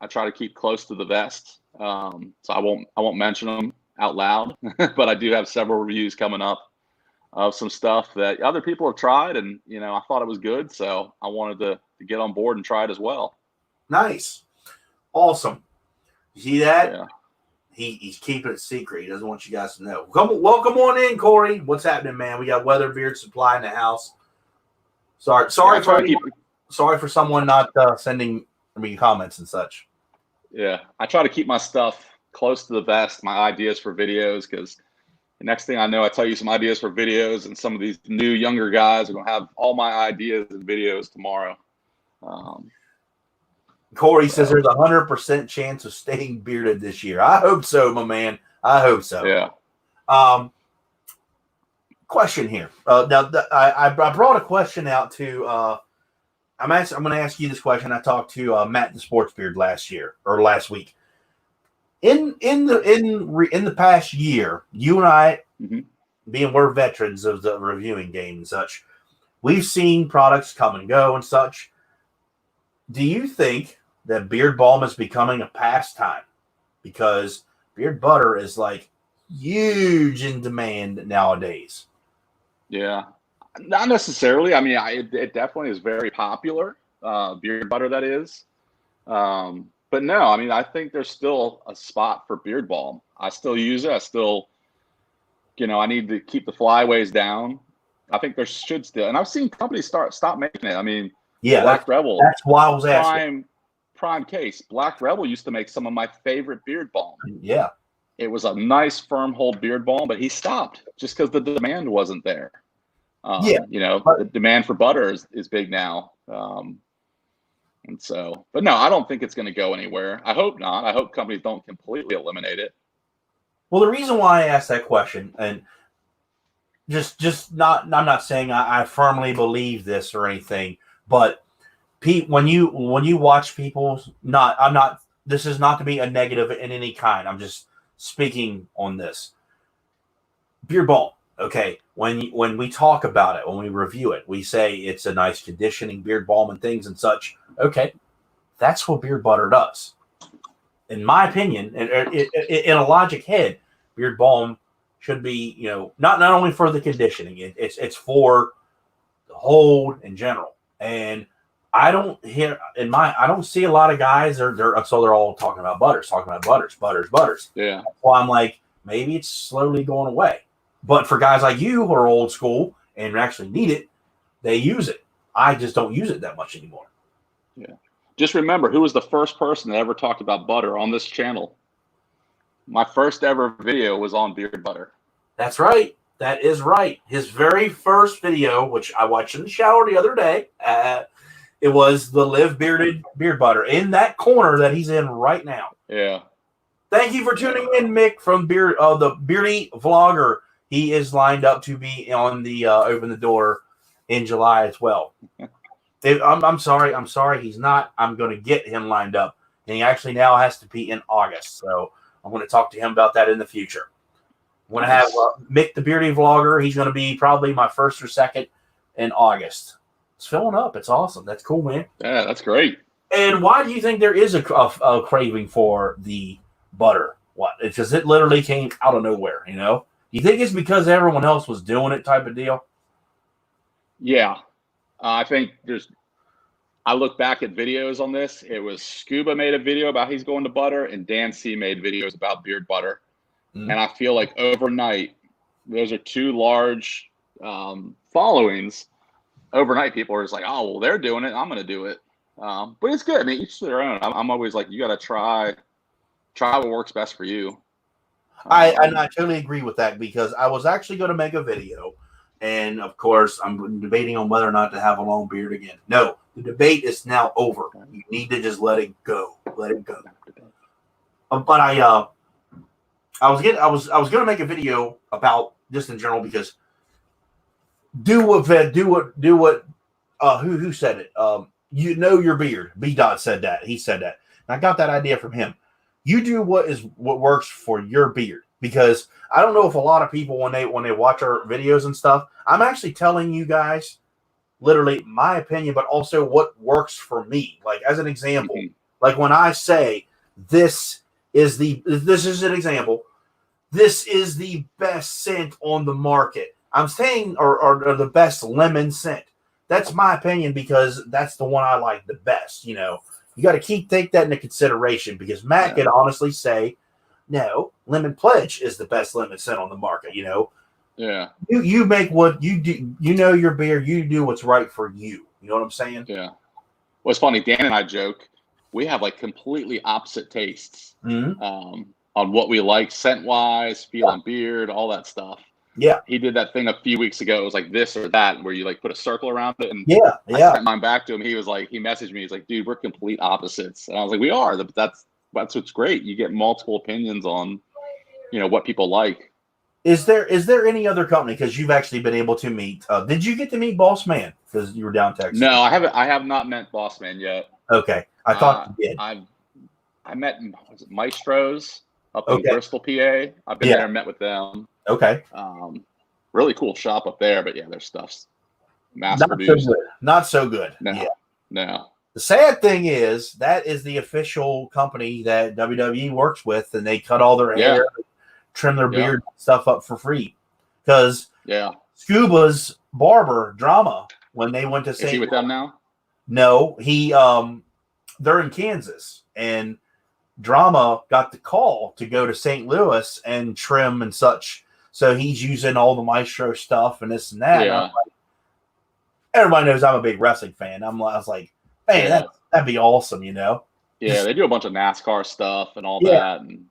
I try to keep close to the vest, so I won't mention them out loud. But I do have several reviews coming up of some stuff that other people have tried, and I thought it was good, so I wanted to get on board and try it as well. Nice, awesome. You see that? Yeah. He's keeping it secret. He doesn't want you guys to know. Welcome on in, Corey. What's happening, man? We got Weather Beard Supply in the house. Sorry for someone not sending me comments and such. Yeah, I try to keep my stuff close to the vest, my ideas for videos, because the next thing I know, I tell you some ideas for videos, and some of these new younger guys are going to have all my ideas and videos tomorrow. Corey says there's 100% chance of staying bearded this year. I hope so, my man. I hope so. Yeah. Question here. Now, I brought a question out to. I'm going to ask you this question. I talked to Matt the Sports Beard last week. In the past year, you and I, being we're veterans of the reviewing game and such, we've seen products come and go and such. Do you think that beard balm is becoming a pastime? Because beard butter is like huge in demand nowadays. Yeah, not necessarily. I mean, it definitely is very popular, beard butter that is. But no, I mean, I think there's still a spot for beard balm. I still use it. I still, I need to keep the flyaways down. I think there should still, and I've seen companies stop making it. I mean, yeah, Black Rebel. That's why I was asking. Prime case. Black Rebel used to make some of my favorite beard balm. Yeah. It was a nice firm hold beard balm, but he stopped just because the demand wasn't there. The demand for butter is big now. And so, but no, I don't think it's going to go anywhere. I hope not. I hope companies don't completely eliminate it. Well, the reason why I asked that question, and I'm not saying I firmly believe this or anything, but Pete, when you watch people, this is not to be a negative in any kind. I'm just speaking on this. Beard balm, okay. When we talk about it, when we review it, we say it's a nice conditioning beard balm and things and such. Okay, that's what beard butter does. In my opinion, in a logic head, beard balm should be, not only for the conditioning, it's for the hold in general. And I don't see a lot of guys they're all talking about butters. Yeah. That's why I'm like, maybe it's slowly going away. But for guys like you who are old school and actually need it, they use it. I just don't use it that much anymore. Yeah. Just remember, who was the first person that ever talked about butter on this channel? My first ever video was on beard butter. That's right. That is right. His very first video, which I watched in the shower the other day, It was the Live Bearded Beard Butter in that corner that he's in right now. Yeah. Thank you for tuning in, Mick, from the Beardy Vlogger. He is lined up to be on the Open the Door in July as well. I'm sorry, he's not. I'm going to get him lined up, and he actually now has to be in August. So I'm going to talk to him about that in the future. I'm going to have Mick, the Beardy Vlogger. He's going to be probably my first or second in August. It's filling up. It's awesome. That's cool, man. Yeah, that's great. And why do you think there is a craving for the butter? What? It's just it literally came out of nowhere, you know? You think it's because everyone else was doing it type of deal? Yeah. I think I look back at videos on this. It was Scuba made a video about he's going to butter, and Dan C made videos about beard butter. And I feel like overnight, those are two large followings. Overnight, people are just like, oh, well, they're doing it. I'm going to do it. But it's good. I mean, each to their own. I'm always like, you got to try what works best for you. I totally agree with that, because I was actually going to make a video, and of course I'm debating on whether or not to have a long beard again. No, the debate is now over. You need to just let it go. Let it go. But I was going to make a video about just in general, because who said it? You know your beard. B. Dot said that. He said that. And I got that idea from him. You do what works for your beard, because I don't know if a lot of people when they watch our videos and stuff, I'm actually telling you guys literally my opinion, but also what works for me. Like as an example, like when I say this is an example, this is the best scent on the market. I'm saying or the best lemon scent. That's my opinion, because that's the one I like the best, you know. You got to take that into consideration, because Matt could honestly say, no, Lemon Pledge is the best lemon scent on the market, you know. Yeah. You make what you do. You know your beer. You do what's right for you. You know what I'm saying? Yeah. Well, it's funny. Dan and I joke. We have like completely opposite tastes on what we like scent-wise, feeling beard, all that stuff. Yeah. He did that thing a few weeks ago. It was like this or that, where you like put a circle around it. And I sent mine back to him. He was like, he messaged me. He's like, dude, we're complete opposites. And I was like, we are. But that's what's great. You get multiple opinions on, you know, what people like. Is there any other company, because you've actually been able to meet? Did you get to meet Boss Man because you were down Texas? No, I haven't. I have not met Boss Man yet. Okay, I thought you did. I met Maestros up in Bristol, PA. I've been there and met with them. Okay. Really cool shop up there, but yeah, their stuff's mass produced. Not so good. No. The sad thing is that is the official company that WWE works with, and they cut all their hair, trim their beard stuff up for free. Because Scuba's barber Drama, when they went to St. Is he with them now? No, they're in Kansas, and Drama got the call to go to St. Louis and trim and such. So he's using all the Maestro stuff and this and that. Yeah. And everybody knows I'm a big wrestling fan. I was like, hey, that'd be awesome, you know? Yeah, they do a bunch of NASCAR stuff and all that. And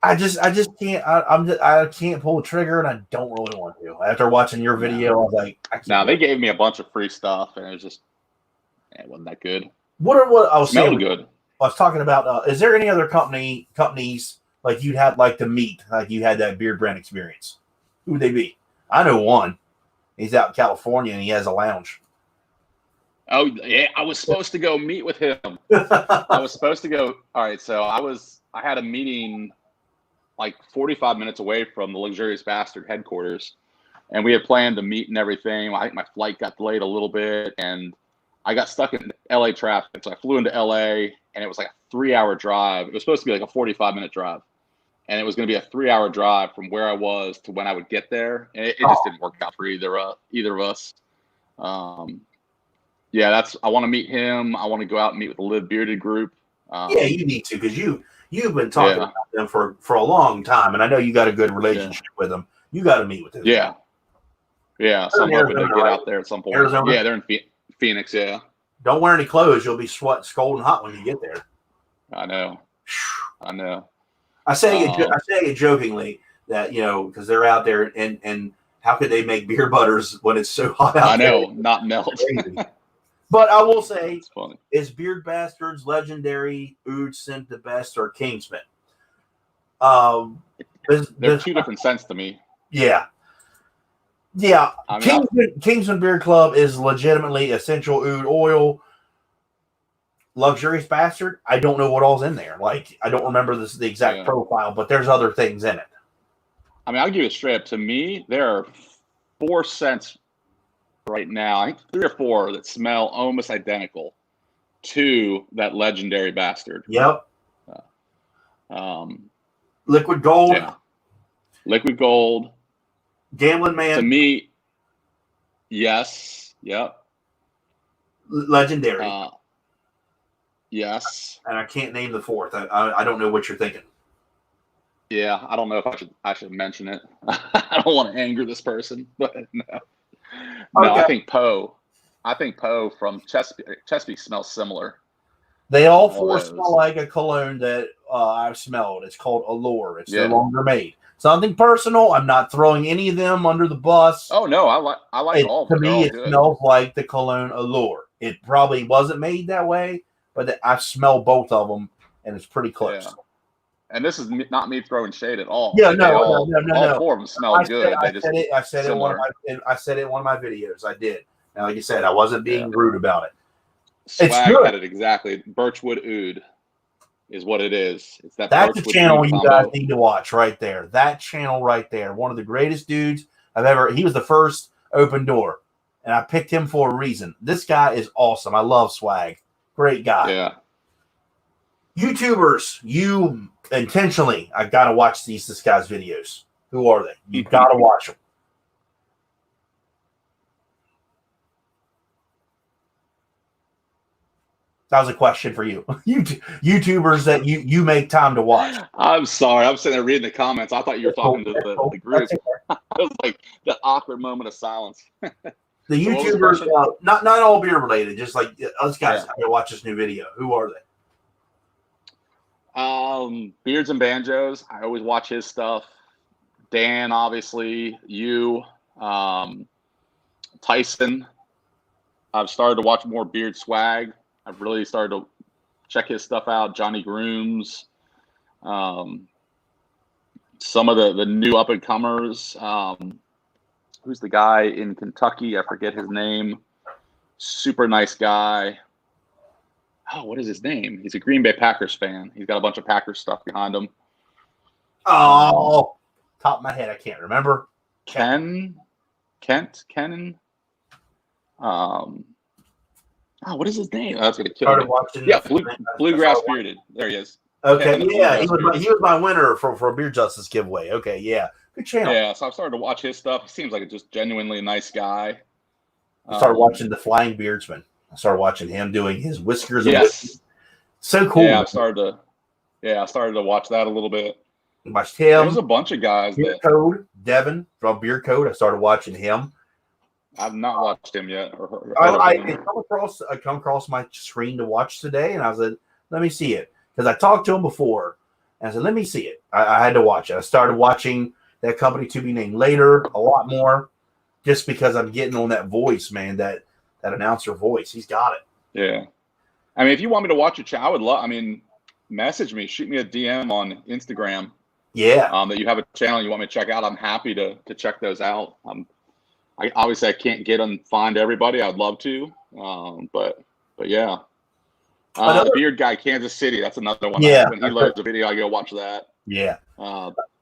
I just can't. I can't pull the trigger, and I don't really want to. After watching your video, I was like, they gave me a bunch of free stuff, and it was just, it wasn't that good. What I was saying? Good. I was talking about. Is there any other companies like you'd have like to meet, like you had that beard brand experience? Who would they be? I know one. He's out in California, and he has a lounge. Oh yeah, I was supposed to go meet with him. I was supposed to go. All right, so I had a meeting like 45 minutes away from the Luxurious Bastard headquarters, and we had planned to meet and everything. I think my flight got delayed a little bit, and I got stuck in LA traffic. So I flew into LA, and it was like a 3-hour drive. It was supposed to be like a 45-minute drive, and it was going to be a 3-hour drive from where I was to when I would get there. And it just didn't work out for either of us. I want to meet him. I want to go out and meet with the Live Bearded group. You need to, because you've been talking about them for a long time, and I know you got a good relationship with them. You got to meet with them. Yeah. So I'm hoping to get out there at some point. Arizona? Yeah, they're in Phoenix. Yeah. Don't wear any clothes. You'll be scalding hot when you get there. I know. I say it jokingly that, you know, because they're out there, and how could they make beer butters when it's so hot out there? I know, not melt. But I will say, That's funny. is Beard Bastards, Legendary, Ood Scent the best, or Kingsman? They're two different scents to me. Yeah. Yeah. I mean, Kingsman Beard Club is legitimately essential oud oil. Luxurious Bastard, I don't know what all's in there. Like, I don't remember the exact profile, but there's other things in it. I mean, I'll give you a straight up. To me, there are 4 scents right now. I think 3 or 4 that smell almost identical to that Legendary Bastard. Yep. Liquid Gold. Yeah. Liquid Gold. Gambling Man. To me, yes. Yep. Legendary. Yes. And I can't name the 4th. I don't know what you're thinking. Yeah, I don't know if I should mention it. I don't want to anger this person, but no. No, okay. I think Poe from Chesapeake smells similar. They all 4 smell like a cologne that I've smelled. It's called Allure. It's no longer made. Something personal. I'm not throwing any of them under the bus. Oh no, I like all of them. To me, it smells like the cologne Allure. It probably wasn't made that way, but I've smelled both of them, and it's pretty close. Yeah. And this is not me throwing shade at all. Yeah, no. All 4 of them smell good. I said it in one of my videos. I did. Now, like you said, I wasn't being rude about it. Swag had it exactly. Birchwood Oud is what it is. It's that's the channel you guys need to watch right there. That channel right there. One of the greatest dudes I've ever. He was the first Open Door, and I picked him for a reason. This guy is awesome. I love Swag. Great guy. Yeah. YouTubers, you intentionally, I gotta watch this guy's videos. Who are they? You gotta watch them. That was a question for you. YouTubers that you make time to watch. I'm sorry. I'm sitting there reading the comments. I thought you were talking to the group. I was like the awkward moment of silence. The YouTubers, not all beer related, just like us guys. I gotta watch this new video. Who are they? Beards and Banjos. I always watch his stuff. Dan, obviously. You, Tyson. I've started to watch more Beard Swag. I've really started to check his stuff out. Johnny Grooms. Some of the new up and comers. Who's the guy in Kentucky? I forget his name. Super nice guy. Oh, what is his name? He's a Green Bay Packers fan. He's got a bunch of Packers stuff behind him. Oh, top of my head, I can't remember. Kenan. Oh, what is his name? Oh, that's gonna kill me. Yeah, Bluegrass Bearded. There he is. Okay, yeah, he was my winner for a Beer Justice giveaway. Okay, yeah, good channel. Yeah, so I've started to watch his stuff. He seems like a just genuinely nice guy. I started watching the Flying Beardsman. I started watching him doing his whiskers. Yes. So cool. Yeah, I started to watch that a little bit. Watched him. There's a bunch of guys. Beer Code, Devin from Beer Code. I started watching him. I've not watched him yet. I come across my screen to watch today, and I was like, let me see it. Because I talked to him before, and I said, let me see it. I had to watch it. I started watching that company to be named later a lot more, just because I'm getting on that voice, man, that announcer voice. He's got it. Yeah. I mean, if you want me to watch your channel, I would love, message me, shoot me a DM on Instagram. Yeah. That you have a channel you want me to check out. I'm happy to check those out. I obviously I can't get and find everybody. I'd love to. But yeah. The Beard Guy, Kansas City. That's another one. Yeah. When he loads a video, I go watch that. Yeah.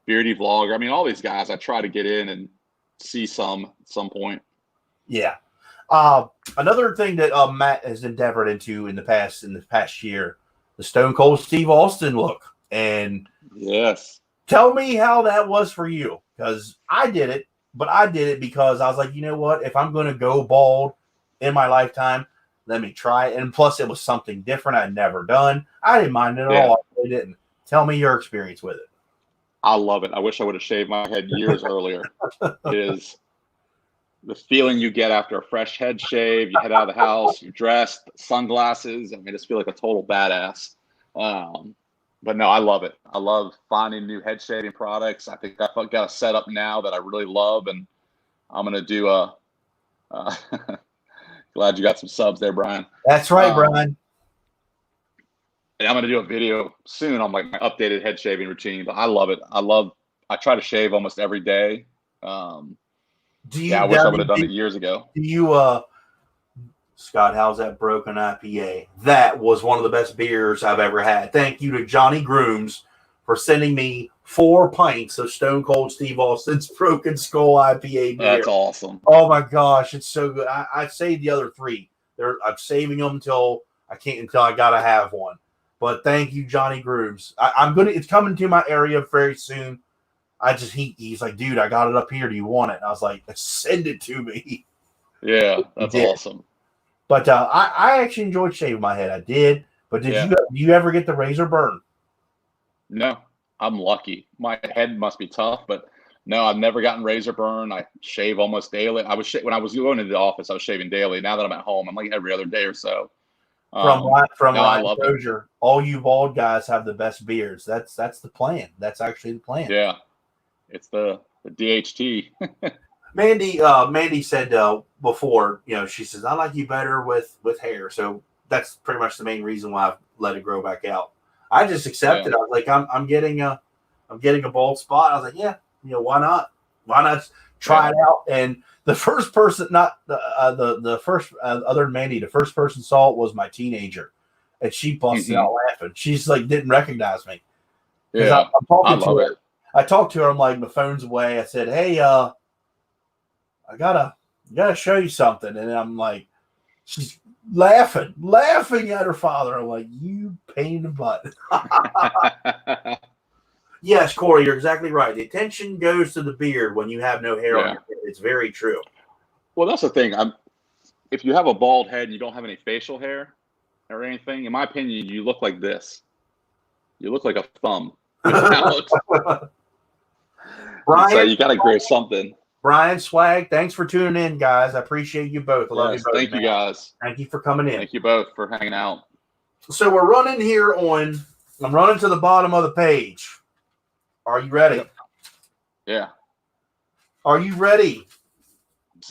Beardy Vlogger. All these guys, I try to get in and see some at some point. Yeah. Another thing that Matt has endeavored into in the past year, the Stone Cold Steve Austin look. And yes. Tell me how that was for you. Because I did it, but I did it because I was like, you know what? If I'm going to go bald in my lifetime, let me try it. And plus, it was something different I'd never done. I didn't mind it at all. I really didn't. Tell me your experience with it. I love it. I wish I would have shaved my head years earlier. It is the feeling you get after a fresh head shave. You head out of the house, you're dressed, sunglasses. I just feel like a total badass. But no, I love it. I love finding new head shaving products. I think I've got a setup now that I really love, and I'm going to do Glad you got some subs there, Brian. That's right, Brian. And I'm going to do a video soon on like my updated head shaving routine, but I love it. I try to shave almost every day. I wish I would have done it years ago. Do you, Scott, how's that broken IPA? That was one of the best beers I've ever had. Thank you to Johnny Grooms for sending me 4 pints of Stone Cold Steve Austin's Broken Skull IPA beer. That's awesome. Oh my gosh, it's so good. I saved the other 3. I'm saving them until I gotta have one. But thank you, Johnny Grooms. It's coming to my area very soon. He's like, dude, I got it up here. Do you want it? And I was like, send it to me. Yeah, that's awesome. But I actually enjoyed shaving my head. I did. But did you ever get the razor burn? No, I'm lucky. My head must be tough, but no, I've never gotten razor burn. I shave almost daily. When I was going into the office, I was shaving daily. Now that I'm at home, I'm like every other day or so. From Ryan Crozier, all you bald guys have the best beards. That's the plan. That's actually the plan. Yeah, it's the DHT. Mandy said before, she says, I like you better with hair. So that's pretty much the main reason why I've let it grow back out. I just accepted. I was like, I'm getting a bald spot. I was like, yeah, why not? Why not try it out? And the first person, not the first other than Mandy, the first person saw it was my teenager, and she busted out laughing. She's like, didn't recognize me. Yeah, I'm talking to her. I talked to her. I'm like, my phone's away. I said, hey, I gotta show you something. And I'm like, she's laughing at her father. I'm like, you pain in the butt. Yes, Corey, you're exactly right. The attention goes to the beard when you have no hair on your head. It's very true. Well, that's the thing. If you have a bald head and you don't have any facial hair or anything, in my opinion, you look like this. You look like a thumb. Brian, so you got to grow something. Brian Swag, thanks for tuning in, guys. I appreciate you both. I love you both. Thank you, guys. Thank you for coming in. Thank you both for hanging out. So we're running here I'm running to the bottom of the page. Are you ready? Yeah. Are you ready?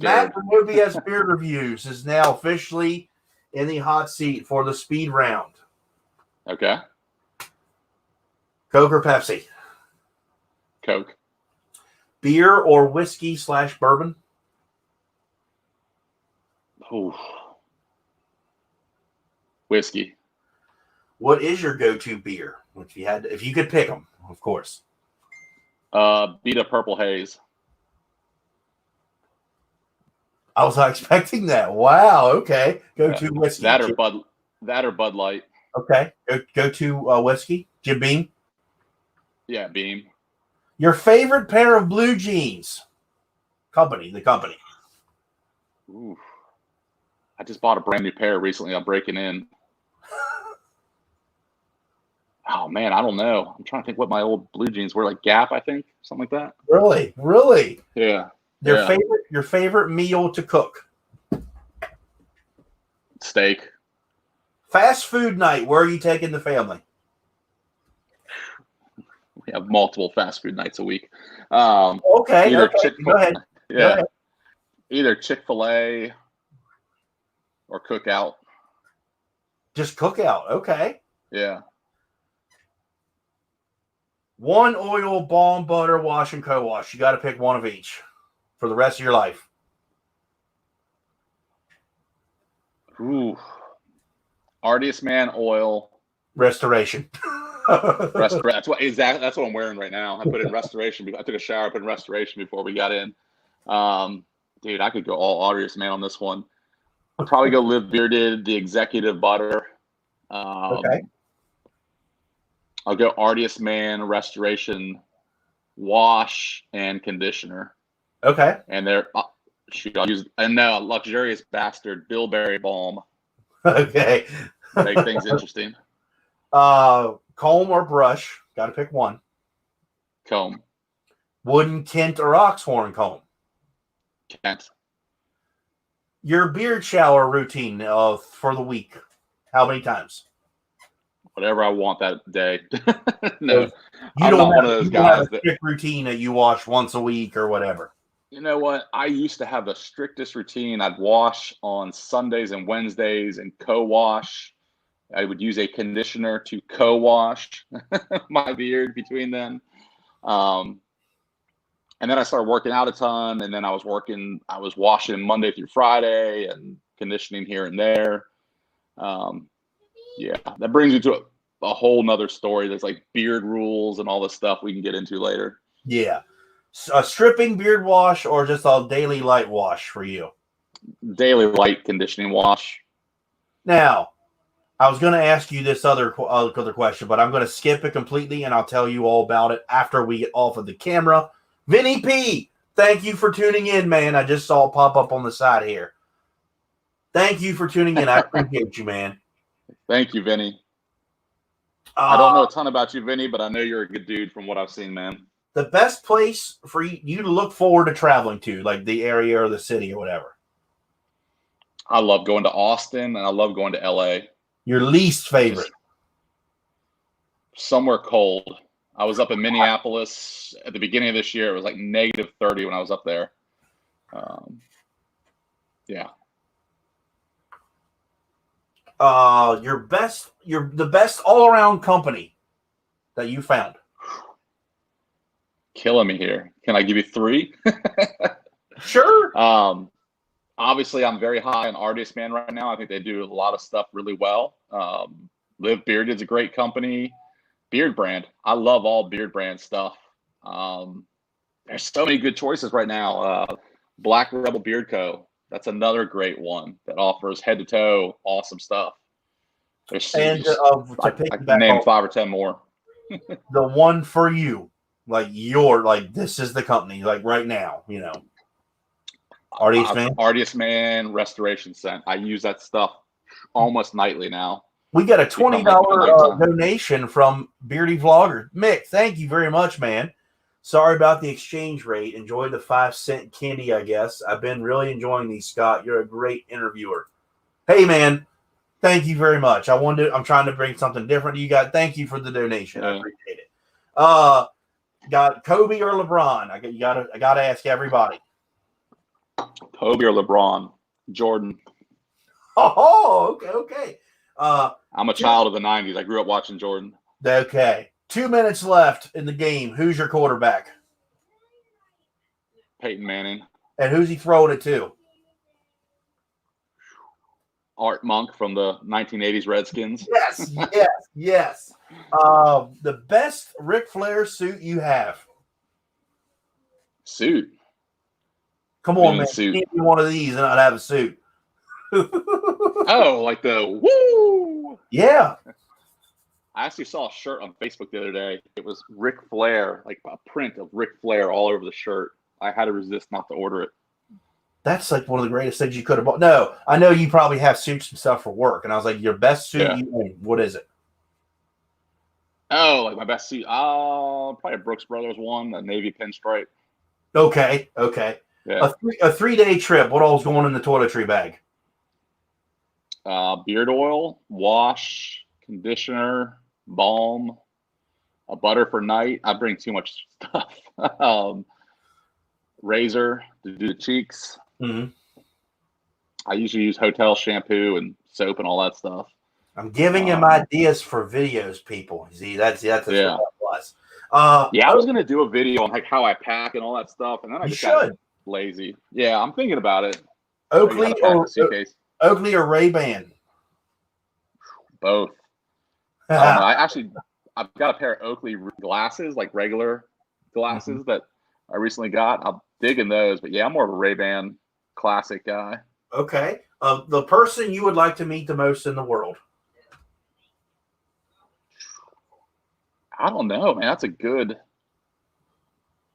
Matt from OBS Beard Reviews is now officially in the hot seat for the speed round. Okay. Coke or Pepsi? Coke. Beer or whiskey/bourbon? Ooh. Whiskey. What is your go-to beer? If you could pick them, of course. Beta Purple Haze. I was not expecting that. Wow. Okay. Go-to whiskey. That or Bud Light. Okay. Go-to whiskey. Jim Beam. Yeah, Beam. Your favorite pair of blue jeans? The company. Ooh. I just bought a brand new pair recently. I'm breaking in. Oh man, I don't know. I'm trying to think what my old blue jeans were, like Gap, I think, something like that. Really? Yeah. Your favorite meal to cook? Steak. Fast food night. Where are you taking the family? We have multiple fast food nights a week. Okay. Go ahead. Yeah. Go ahead. Either Chick-fil-A or Cookout. Just Cookout. Okay. Yeah. One oil, balm, butter, wash, and co-wash. You got to pick one of each for the rest of your life. Ooh. Artist Man oil. Restoration. That's what I'm wearing right now. I put in Restoration. I took a shower, put in Restoration before we got in. Dude, I could go all Artist Man on this one. I'd probably go Live Bearded, the Executive Butter. Okay. I'll go Artist Man, Restoration, Wash, and Conditioner. Okay. And I'll use Luxurious Bastard, Bilberry Balm. Okay. Make things interesting. Comb or brush? Got to pick one. Comb. Wooden Kent or Oxhorn comb? Kent. Your beard shower routine for the week? How many times? Whatever I want that day. No, you don't have a strict routine that you wash once a week or whatever. You know what? I used to have the strictest routine. I'd wash on Sundays and Wednesdays and co-wash. I would use a conditioner to co-wash my beard between them. Um, and then I started working out a ton, and then I was washing Monday through Friday and conditioning here and there. Yeah, that brings you to a whole nother story. There's like beard rules and all this stuff we can get into later. Yeah. A stripping beard wash or just a daily light wash for you? Daily light conditioning wash. Now, I was going to ask you this other question, but I'm going to skip it completely, and I'll tell you all about it after we get off of the camera. Vinny P, thank you for tuning in, man. I just saw it pop up on the side here. Thank you for tuning in. I appreciate you, man. Thank you, Vinny. I don't know a ton about you, Vinny, but I know you're a good dude from what I've seen, man. The best place for you to look forward to traveling to, like the area or the city or whatever. I love going to Austin, and I love going to LA. Your least favorite? Somewhere cold. I was up in Minneapolis at the beginning of this year. It was like -30 when I was up there. Yeah. The best all-around company that you found. Killing me here. Can I give you 3? Sure. Obviously, I'm very high on Artist Man right now. I think they do a lot of stuff really well. Live Beard is a great company. Beard Brand. I love all Beard Brand stuff. There's so many good choices right now. Black Rebel Beard Co. That's another great one that offers head to toe awesome stuff. There's I can name 5 or 10 more. The one for you, this is the company, like right now, you know. Artist Man, Restoration Scent. I use that stuff almost nightly now. We got a $20 donation from Beardy Vlogger. Mick, thank you very much, man. Sorry about the exchange rate. Enjoy the 5-cent candy, I guess. I've been really enjoying these, Scott. You're a great interviewer. Hey, man, thank you very much. I'm trying to bring something different to you guys. Thank you for the donation. I appreciate it. Got Kobe or LeBron? I gotta ask everybody. Kobe or LeBron? Jordan. Oh, okay. I'm a child of the 90s. I grew up watching Jordan. Okay. 2 minutes left in the game. Who's your quarterback? Peyton Manning. And who's he throwing it to? Art Monk from the 1980s Redskins. Yes. The best Ric Flair suit you have? Suit? Come on, man. Suit. Give me one of these and I'd have a suit. Oh, like the woo! Yeah. I actually saw a shirt on Facebook the other day. It was Ric Flair, like a print of Ric Flair all over the shirt. I had to resist not to order it. That's like one of the greatest things you could have bought. No, I know you probably have suits and stuff for work. And I was like, your best suit you own, what is it? Oh, like my best suit? Probably a Brooks Brothers one, a navy pinstripe. Okay. Yeah. A 3-day trip. What all's going in the toiletry bag? Beard oil, wash, conditioner, balm, a butter for night. I bring too much stuff. Razor to do the cheeks. Mm-hmm. I usually use hotel shampoo and soap and all that stuff. I'm giving him ideas for videos, people. See, that's what that was. I was gonna do a video on like how I pack and all that stuff, and then I just got lazy. Yeah, I'm thinking about it. Oakley or Ray-Ban? Both. I've got a pair of Oakley glasses, like regular glasses that I recently got. I'm digging those, but yeah, I'm more of a Ray-Ban classic guy. Okay. The person you would like to meet the most in the world? I don't know, man. That's a good.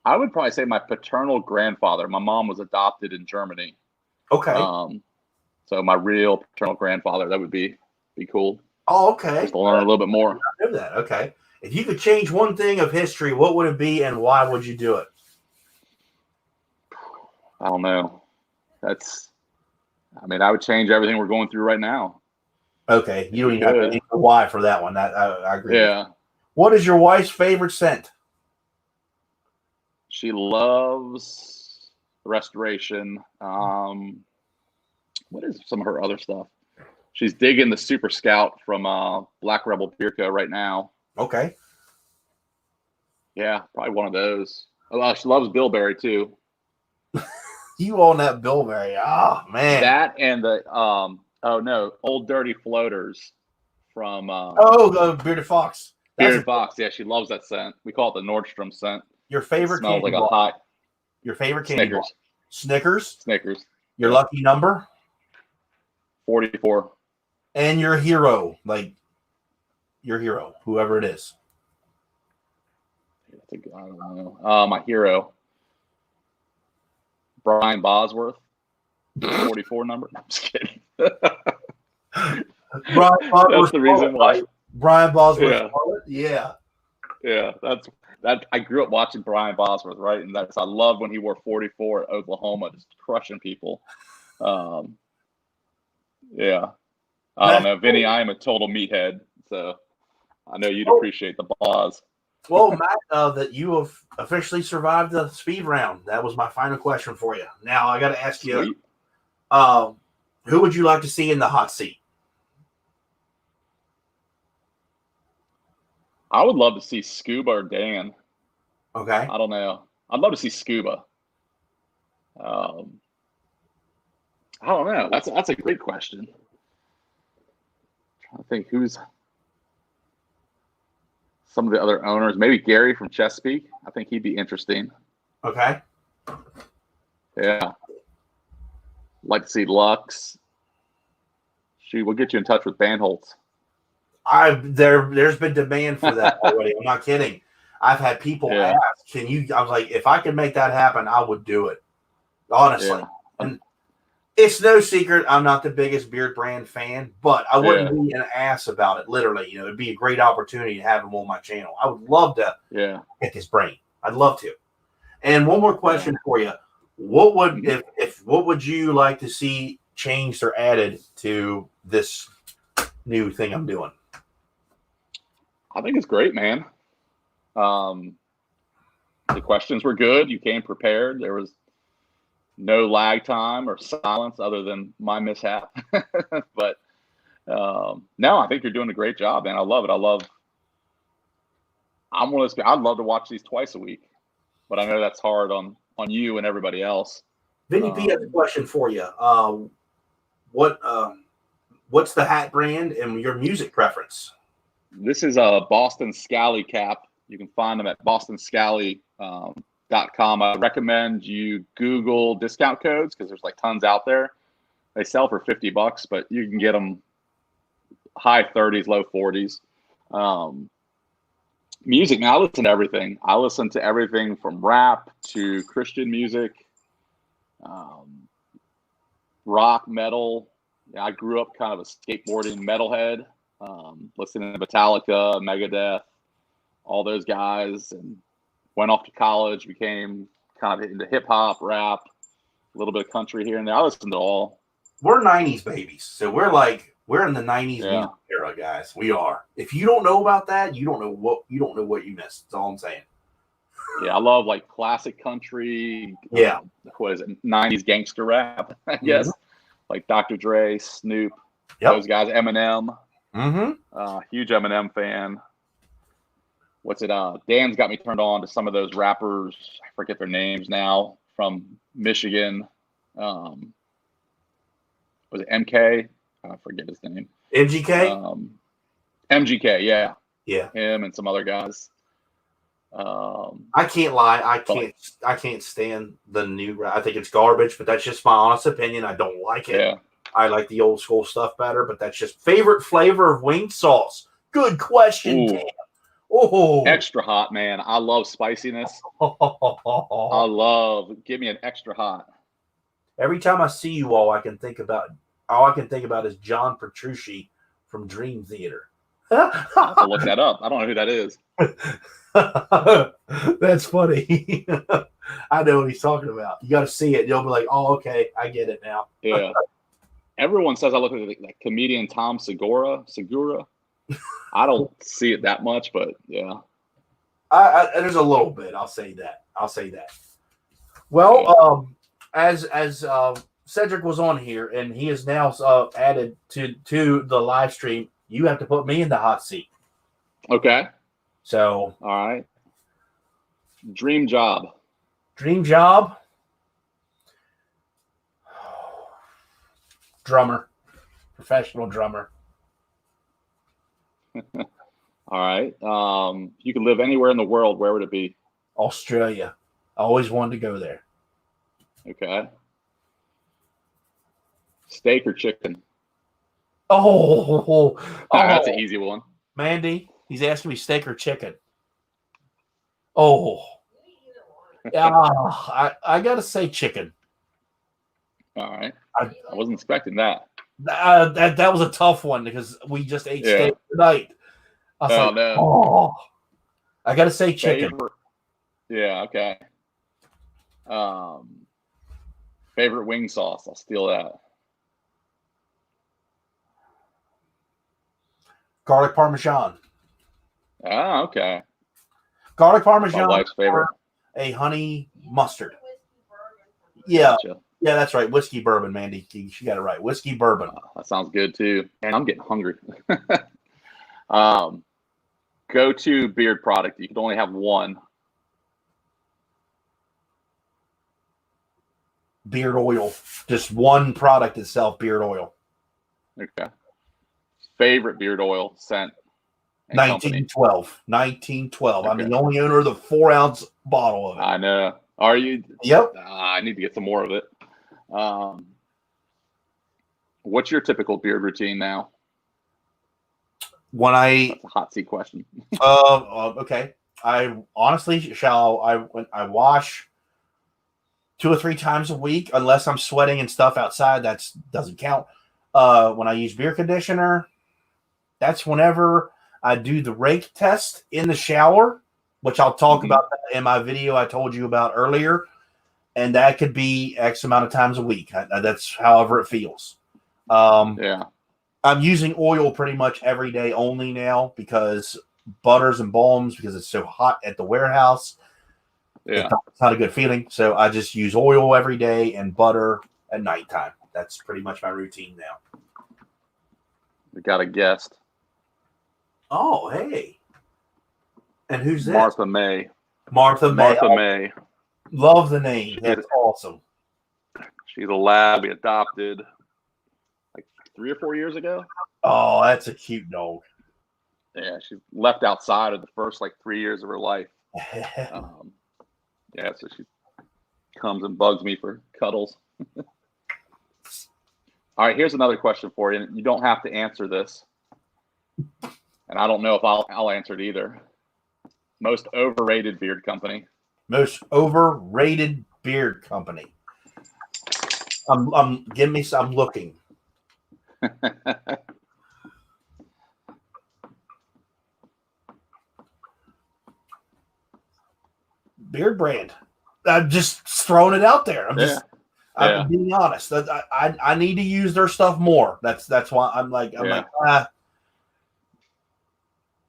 I would probably say my paternal grandfather. My mom was adopted in Germany. Okay. So my real paternal grandfather, that would be cool. Oh, okay. Just to learn a little bit more. I know that. Okay. If you could change one thing of history, what would it be and why would you do it? I don't know. I would change everything we're going through right now. Okay. You don't even have to think the why for that one. I agree. Yeah. What is your wife's favorite scent? She loves restoration. What is some of her other stuff? She's digging the Super Scout from Black Rebel Beer Co. right now. Okay. Yeah, probably one of those. Oh, she loves bilberry too. You own that bilberry. Oh, man. That and the Old Dirty Floaters from the Bearded Fox. Bearded Fox. Yeah, she loves that scent. We call it the Nordstrom scent. Your favorite it smells candy like bar. a hot. Your favorite candy bar. Snickers. Your lucky number? 44. And your hero, whoever it is. I don't know. My hero, Brian Bosworth, 44 number. No, I'm just kidding. Brian Bosworth. That's the reason why. Brian Bosworth. Yeah. Yeah, that's that. I grew up watching Brian Bosworth, right? And I love when he wore 44 at Oklahoma, just crushing people. Yeah. I don't know, Vinny. I am a total meathead, so I know you'd appreciate the Boz. Well, Matt, that you have officially survived the speed round. That was my final question for you. Now I got to ask you, who would you like to see in the hot seat? I would love to see Scuba or Dan. Okay. I don't know. I'd love to see Scuba. I don't know. That's a great question. I think who's some of the other owners. Maybe Gary from Chesapeake. I think he'd be interesting. Okay. Yeah. Like to see Lux. We'll get you in touch with Bandholtz. There's been demand for that already. I'm not kidding. I've had people ask, can you? I was like, if I could make that happen, I would do it. Honestly. Yeah. And it's no secret I'm not the biggest beard brand fan, but I wouldn't be an ass about it. Literally, it'd be a great opportunity to have him on my channel. I would love to pick his brain. I'd love to. And one more question for you: what would you like to see changed or added to this new thing I'm doing? I think it's great, man. The questions were good. You came prepared. There was no lag time or silence other than my mishap. But no, I think you're doing a great job, man. I love it. I'm one of those. I'd love to watch these twice a week, but I know that's hard on you and everybody else. Vinny P has a question for you. What's the hat brand and your music preference? This is a Boston Scally cap. You can find them at bostonscally.com. I recommend you Google discount codes because there's like tons out there. They sell for $50, but you can get them high 30s, low 40s. Music, now I listen to everything. I listen to everything from rap to Christian music, rock, metal. I grew up kind of a skateboarding metalhead, listening to Metallica, Megadeth, all those guys, and went off to college, became kind of into hip hop, rap, a little bit of country here and there. I listen to all. We're 90s babies, so we're in the 90s era, guys. We are. If you don't know about that, you don't know what you missed. That's all I'm saying. Yeah, I love like classic country. Yeah. What is it? 90s gangster rap, I guess. Like Dr. Dre, Snoop, those guys, Eminem. Huge Eminem fan. What's it? Dan's got me turned on to some of those rappers. I forget their names now, from Michigan. Was it MK? I forget his name. MGK? MGK, yeah. Yeah. Him and some other guys. I can't lie. I can't stand the new rap. I think it's garbage, but that's just my honest opinion. I don't like it. Yeah. I like the old school stuff better, but that's just favorite flavor of wing sauce. Good question, Dan. Oh, extra hot, man. I love spiciness. Give me an extra hot. Every time I see you all I can think about is John Petrucci from Dream Theater. I have to look that up. I don't know who that is. That's funny. I know what he's talking about. You got to see it. You'll be like, oh, okay, I get it now. Yeah. Everyone says I look like comedian Tom Segura. I don't see it that much, but yeah. There's a little bit. I'll say that. Well, as Cedric was on here, and he is now added to the live stream, you have to put me in the hot seat. Okay. So, all right. Dream job. Dream job. Drummer. Professional drummer. All right. You could live anywhere in the world. Where would it be? Australia. I always wanted to go there. Okay. Steak or chicken? Oh, That's an easy one. Mandy, he's asking me steak or chicken. Oh, yeah. I gotta say chicken. All right. I wasn't expecting that. That was a tough one because we just ate steak tonight. I was no. I gotta say chicken. Yeah. Okay. Favorite wing sauce? I'll steal that. Garlic Parmesan. Ah, okay. Garlic Parmesan. My wife's favorite. A honey mustard. Yeah. Gotcha. Yeah, that's right. Whiskey bourbon, Mandy. She got it right. Whiskey bourbon. That sounds good too. And I'm getting hungry. Go-to beard product. You can only have one. Beard oil. Just one product itself, beard oil. Okay. Favorite beard oil scent? 1912. 1912. Okay. I'm the only owner of the 4-ounce bottle of it. I know. Are you? Yep. I need to get some more of it. What's your typical beard routine now? That's a hot seat question. Okay. I honestly I wash 2 or 3 times a week, unless I'm sweating and stuff outside. That doesn't count. When I use beard conditioner, that's whenever I do the rake test in the shower, which I'll talk about that in my video I told you about earlier. And that could be X amount of times a week. That's however it feels. Yeah. I'm using oil pretty much every day only now because butters and balms, because it's so hot at the warehouse. Yeah. It's not a good feeling. So I just use oil every day and butter at nighttime. That's pretty much my routine now. We got a guest. Oh, hey. And who's that? Martha May. Martha May. May. Love the name. That's awesome. She's a lab we adopted like 3 or 4 years ago. Oh, that's a cute dog. Yeah, she left outside of the first 3 years of her life. Yeah, so she comes and bugs me for cuddles. All right, here's another question for you. You don't have to answer this. And I don't know if I'll answer it either. Most overrated beard company. Most overrated beard company. I'm looking. Beard brand. I'm just throwing it out there. I'm being honest. I need to use their stuff more. That's why I'm like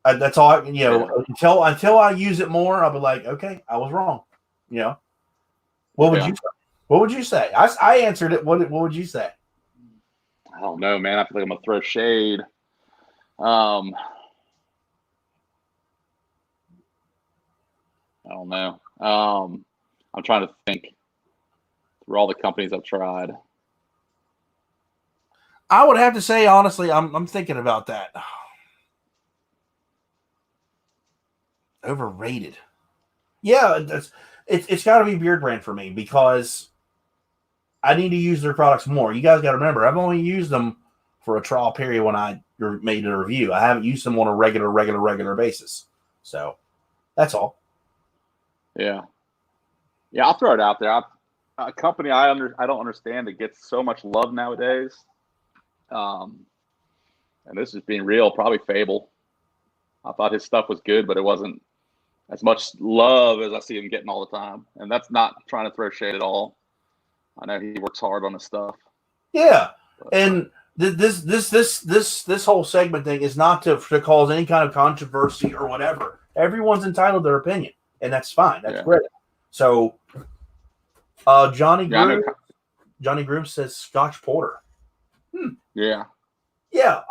that's all. Until I use it more, I'll be like, okay, I was wrong. What would you say? I answered it. What would you say? I don't know, man. I feel like I'm gonna throw shade. I don't know. I'm trying to think through all the companies I've tried. I would have to say, honestly, I'm thinking about that. Overrated. Yeah, it's got to be Beard Brand for me because I need to use their products more. You guys got to remember, I've only used them for a trial period when I made a review. I haven't used them on a regular basis. So that's all. Yeah, I'll throw it out there. A company I don't understand that gets so much love nowadays. And this is being real. Probably Fable. I thought his stuff was good, but it wasn't as much love as I see him getting all the time. And that's not trying to throw shade at all. I know he works hard on his stuff. Yeah, but, and this whole segment thing is not to cause any kind of controversy or whatever. Everyone's entitled to their opinion, and that's fine. That's great. So Johnny Yeah, I know. Grooms. Johnny Grooms says Scotch Porter. Yeah. Yeah,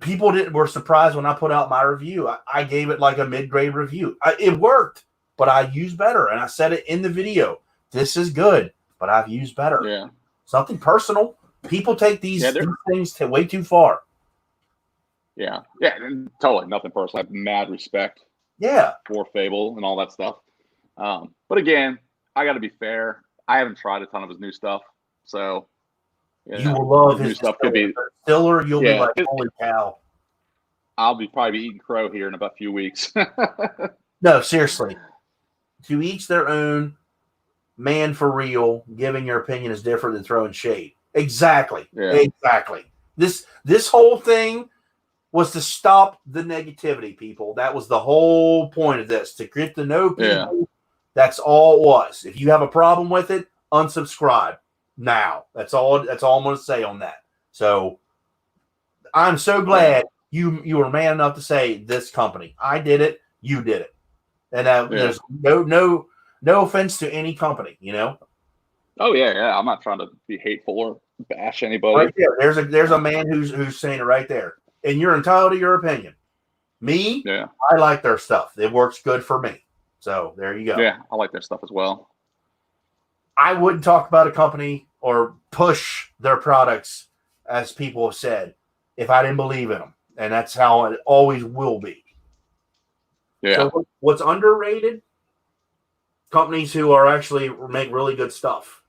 people were surprised when I put out my review. I gave it like a mid-grade review. It worked, but I used better, and I said it in the video. This is good, but I've used better. Yeah. Something personal. People take these things to way too far. Yeah. Yeah. Totally. Nothing personal. I have mad respect. Yeah. For Fable and all that stuff. But again, I got to be fair. I haven't tried a ton of his new stuff, so you will love his new stuff. Could be distiller. You'll be like, holy cow! I'll be probably eating crow here in about a few weeks. No, seriously. To each their own. Man, for real, giving your opinion is different than throwing shade. Exactly. Yeah. Exactly. This whole thing was to stop the negativity, people. That was the whole point of this, to get to know people. Yeah. That's all it was. If you have a problem with it, unsubscribe now. That's all I'm going to say on that. So I'm so glad you were man enough to say this company. I did it. You did it. And there's no offense to any company, you know. Oh yeah. I'm not trying to be hateful or bash anybody. Right there. There's a man who's saying it right there. And you're entitled to your opinion. Me, I like their stuff. It works good for me. So there you go. Yeah, I like their stuff as well. I wouldn't talk about a company or push their products, as people have said, if I didn't believe in them. And that's how it always will be. Yeah. So what's underrated? Companies who are actually make really good stuff.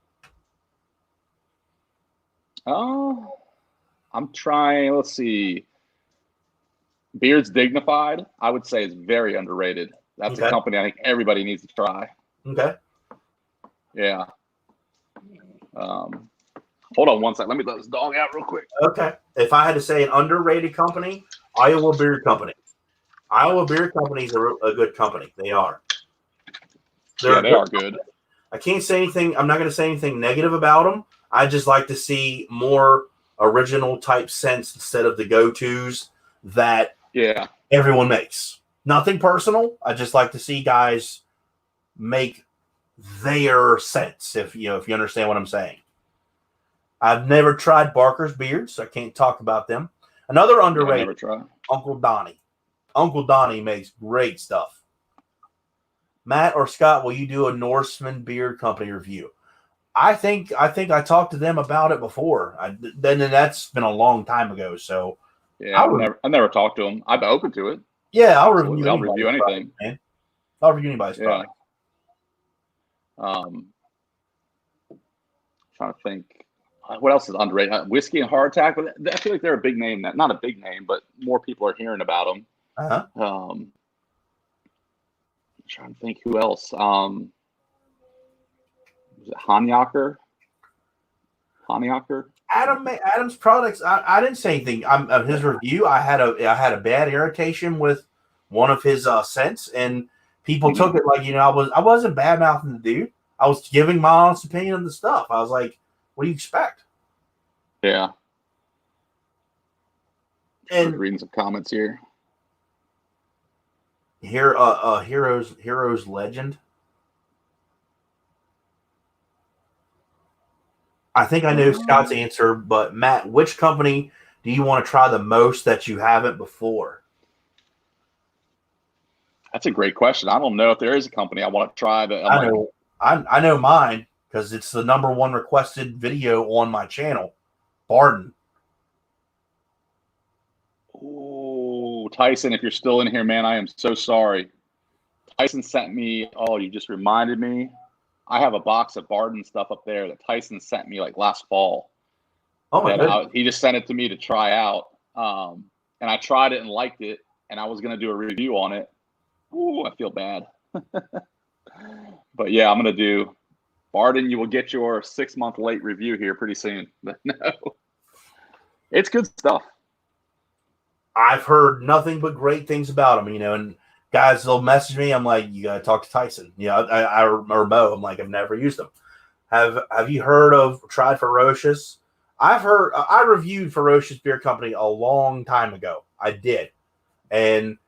Oh, I'm trying. Let's see. Beards Dignified, I would say, is very underrated. That's a company I think everybody needs to try. Okay. Yeah. Hold on one second. Let me let this dog out real quick. Okay. If I had to say an underrated company, Iowa Beer Company. Iowa Beer Company is a good company. They are. They are good. I can't say anything. I'm not going to say anything negative about them. I just like to see more original type scents instead of the go-tos that everyone makes. Nothing personal. I just like to see guys make their scents, if you understand what I'm saying. I've never tried Barker's Beards, so I can't talk about them. Another underrated, Uncle Donnie. Uncle Donnie makes great stuff. Matt or Scott, will you do a Norseman Beard Company review? I think I talked to them about it before. Then that's been a long time ago. So yeah, I've never talked to them. I'd be open to it. Yeah, I'll review anything. Product, man. I'll review anybody's product. Trying to think. What else is underrated? Whiskey and Heart Attack. But I feel like they're a big name. Not a big name, but more people are hearing about them. I'm trying to think who else. Was it Hanyaker? Adam's products. I didn't say anything. His review. I had a bad irritation with one of his scents, and people took it like I wasn't bad mouthing the dude. I was giving my honest opinion on the stuff. I was like, "What do you expect?" Yeah. And reading some comments here. Heroes Legend. I think I know Scott's answer, but Matt, which company do you want to try the most that you haven't before? That's a great question. I don't know if there is a company I want to try that. I know mine because it's the #1 requested video on my channel. Barden. Oh, Tyson, if you're still in here, man, I am so sorry. Tyson sent me. Oh, you just reminded me. I have a box of Barden stuff up there that Tyson sent me like last fall. Oh my God. He just sent it to me to try out. And I tried it and liked it. And I was going to do a review on it. Ooh, I feel bad. But yeah, I'm going to do Barden. You will get your 6-month late review here pretty soon. But no, it's good stuff. I've heard nothing but great things about them, and guys, they'll message me. I'm like, you got to talk to Tyson. Or Mo. I'm like, I've never used them. Have you tried Ferocious? I reviewed Ferocious Beer Company a long time ago. I did. And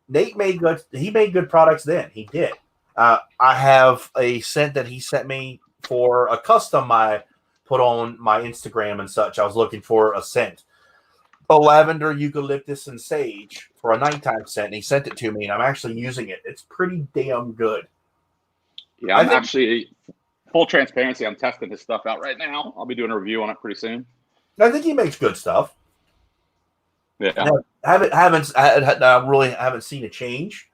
Nate made good products then. He did. I have a scent that he sent me for a custom I put on my Instagram and such. I was looking for a scent, a lavender, eucalyptus, and sage for a nighttime scent. And he sent it to me, and I'm actually using it. It's pretty damn good. Yeah, I'm actually, full transparency, I'm testing his stuff out right now. I'll be doing a review on it pretty soon. I think he makes good stuff. Yeah. I really haven't seen a change,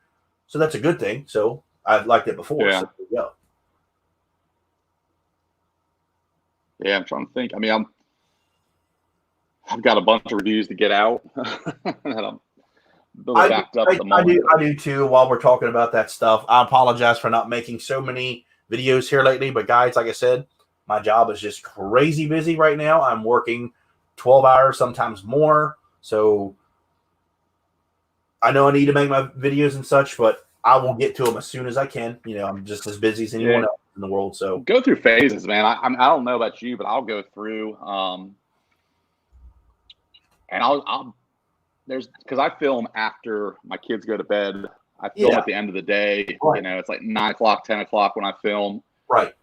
so that's a good thing. So I've liked it before. Yeah. So there you go. Yeah, I'm trying to think. I mean, I've got a bunch of reviews to get out. And I'm really backed up at the moment. I do too. While we're talking about that stuff, I apologize for not making so many videos here lately. But guys, like I said, my job is just crazy busy right now. I'm working 12 hours, sometimes more. So I know I need to make my videos and such, but I will get to them as soon as I can. You know, I'm just as busy as anyone else in the world. So go through phases, man. I don't know about you, but I'll go through. And I'll there's because I film after my kids go to bed. I film at the end of the day. Right. You know, it's like 9 o'clock, 10 o'clock when I film. Right.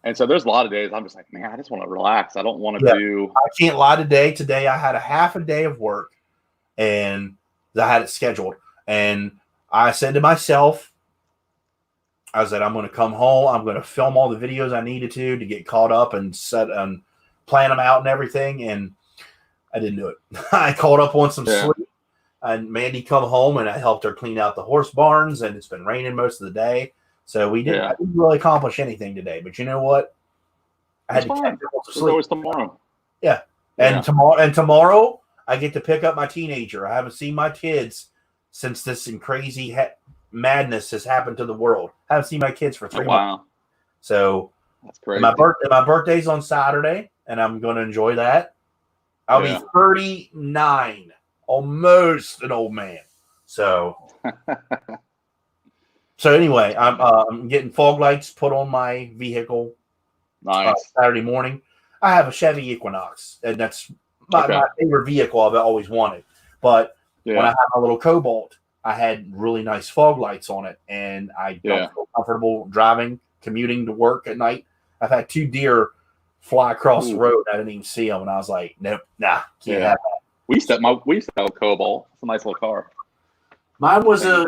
And so there's a lot of days I'm just like, man, I just want to relax. I don't want to do. I can't lie today. Today I had a half a day of work, and I had it scheduled. And I said to myself, I said, I'm going to come home. I'm going to film all the videos I needed to get caught up and set and plan them out and everything. And I didn't do it. I caught up on some sleep. And Mandy come home, and I helped her clean out the horse barns. And it's been raining most of the day, so I didn't really accomplish anything today. But you know what? I had to catch up to sleep. Always tomorrow. Yeah, and tomorrow I get to pick up my teenager. I haven't seen my kids since this crazy madness has happened to the world. I haven't seen my kids for 3 months. So that's crazy. My birthday's on Saturday, and I'm going to enjoy that. I'll be 39, almost an old man. So, anyway, I'm getting fog lights put on my vehicle. Nice. Saturday morning. I have a Chevy Equinox, and that's my favorite vehicle I've always wanted. But when I had my little Cobalt, I had really nice fog lights on it, and I don't feel comfortable commuting to work at night. I've had 2 deer fly across the road. I didn't even see them, and I was like, nope, can't have that. We used to have a Cobalt. It's a nice little car. Mine was a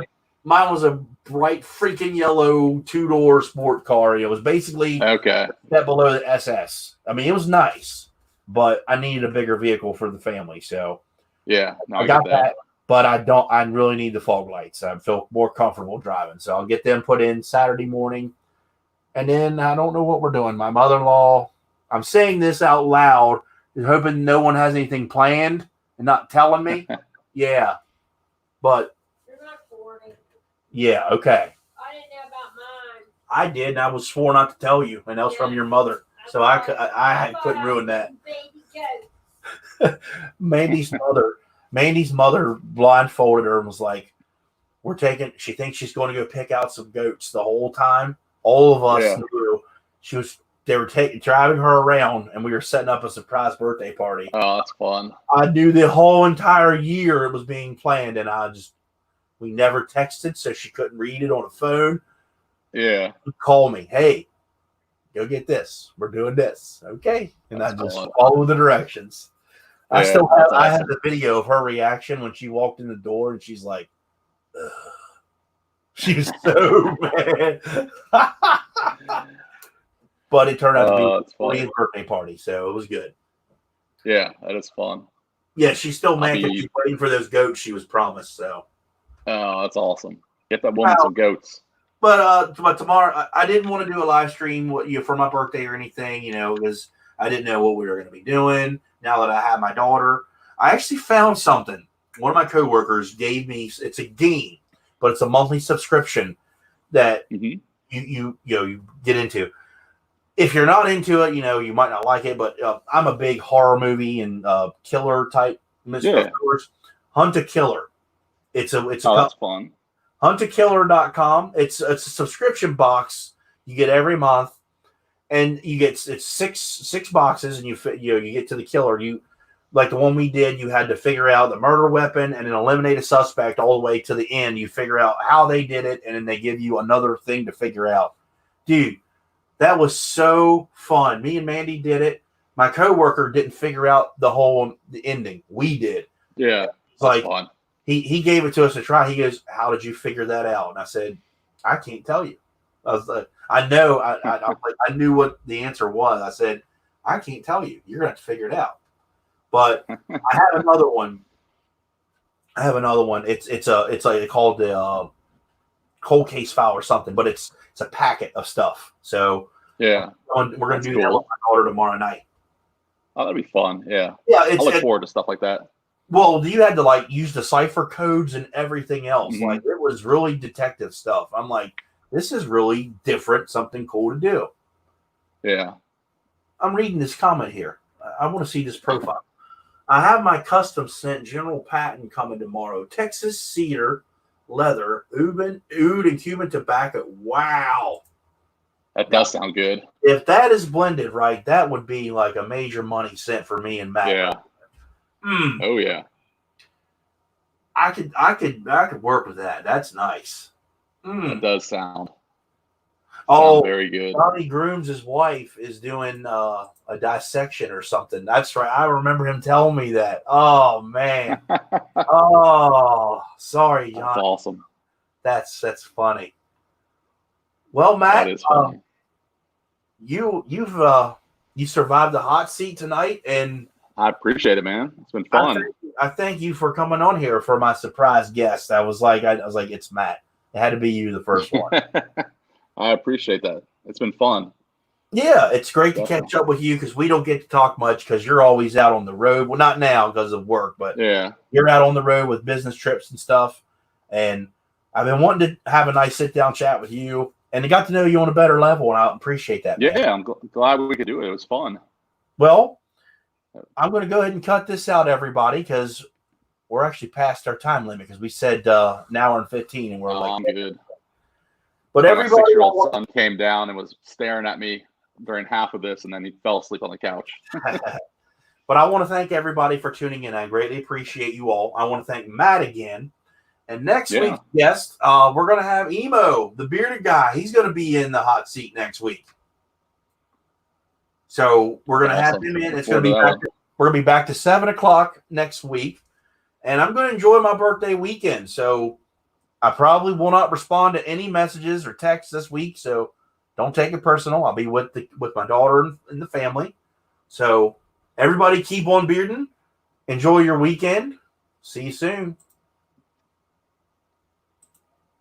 bright freaking yellow 2-door sport car. It was basically that below the SS. I mean, it was nice, but I needed a bigger vehicle for the family. So I got that. But I really need the fog lights. I feel more comfortable driving. So I'll get them put in Saturday morning. And then I don't know what we're doing. My mother-in-law, I'm saying this out loud, hoping no one has anything planned and not telling me. But you're not 40. Yeah, okay. I didn't know about mine. I did, and I was swore not to tell you, and that was from your mother. So I couldn't ruin that. Mandy's mother blindfolded her and was like, she thinks she's going to go pick out some goats the whole time. All of us knew they were driving her around, and we were setting up a surprise birthday party. Oh, that's fun. I knew the whole entire year it was being planned, and we never texted, so she couldn't read it on a phone. Yeah. She'd call me, hey, go get this. We're doing this. Okay. And that's I just follow the directions. I have the video of her reaction when she walked in the door, and she's like, ugh. She was so mad. But it turned out to be a 40th birthday party, so it was good. Yeah, that is fun. Yeah, she's still mad because she's waiting for those goats she was promised. So, oh, that's awesome. Get that woman some goats. But tomorrow, I didn't want to do a live stream for my birthday or anything, because I didn't know what we were going to be doing. Now that I have my daughter, I actually found something. One of my coworkers gave me. It's a game, but it's a monthly subscription that you get into. If you're not into it, you might not like it, but I'm a big horror movie and killer type. Hunt a Killer. It's that's fun. Huntakiller.com. It's a subscription box you get every month, and it's six boxes, and you get to the killer. You like the one we did. You had to figure out the murder weapon and then eliminate a suspect all the way to the end. You figure out how they did it, and then they give you another thing to figure out. Dude, That was so fun. Me and Mandy did it. My coworker didn't figure out the ending. We did. Yeah, it's like fun. He gave it to us to try. He goes, "How did you figure that out?" And I said, "I can't tell you." I was like, "I know." I knew what the answer was. I said, "I can't tell you. You're gonna have to figure it out." But I have another one. It's like called the cold case file or something, but it's a packet of stuff. So yeah, we're gonna do that with my daughter tomorrow night. Oh, that'd be fun. Yeah, I look forward to stuff like that. Well, you had to like use the cipher codes and everything else. Mm-hmm. Like it was really detective stuff. I'm like, this is really different, something cool to do. Yeah. I'm reading this comment here. I want to see this profile. I have my custom sent general patent coming tomorrow. Texas cedar, leather, oud and Cuban tobacco. Wow. That does sound good. If that is blended right, that would be like a major money cent for me and Matt. Yeah. Oh yeah. I could work with that. That's nice. That does sound very good. Johnny Grooms' wife is doing a dissection or something. That's right. I remember him telling me that. Oh man. Oh, sorry, John. That's awesome. That's funny. Well, Matt, that is funny. You survived the hot seat tonight, and I appreciate it, man. It's been fun. I thank you for coming on here for my surprise guest. I was like, it's Matt. It had to be you, the first one. I appreciate that. It's been fun. Yeah, it's great to catch up with you because we don't get to talk much because you're always out on the road. Well, not now because of work, but you're out on the road with business trips and stuff. And I've been wanting to have a nice sit-down chat with you, and I got to know you on a better level, and I appreciate that. Yeah, I'm glad we could do it. It was fun. Well, I'm going to go ahead and cut this out, everybody, because we're actually past our time limit because we said an hour and 15, and we're I'm good. But everybody, my 6-year-old son came down and was staring at me during half of this, and then he fell asleep on the couch. But I want to thank everybody for tuning in. I greatly appreciate you all. I want to thank Matt again. And next week's guest, we're going to have Emo, the bearded guy. He's going to be in the hot seat next week. So we're going to have him in. It's going to be we're going to be back to 7:00 next week. And I'm going to enjoy my birthday weekend. So I probably will not respond to any messages or texts this week. So don't take it personal. I'll be with my daughter and the family. So everybody keep on bearding. Enjoy your weekend. See you soon.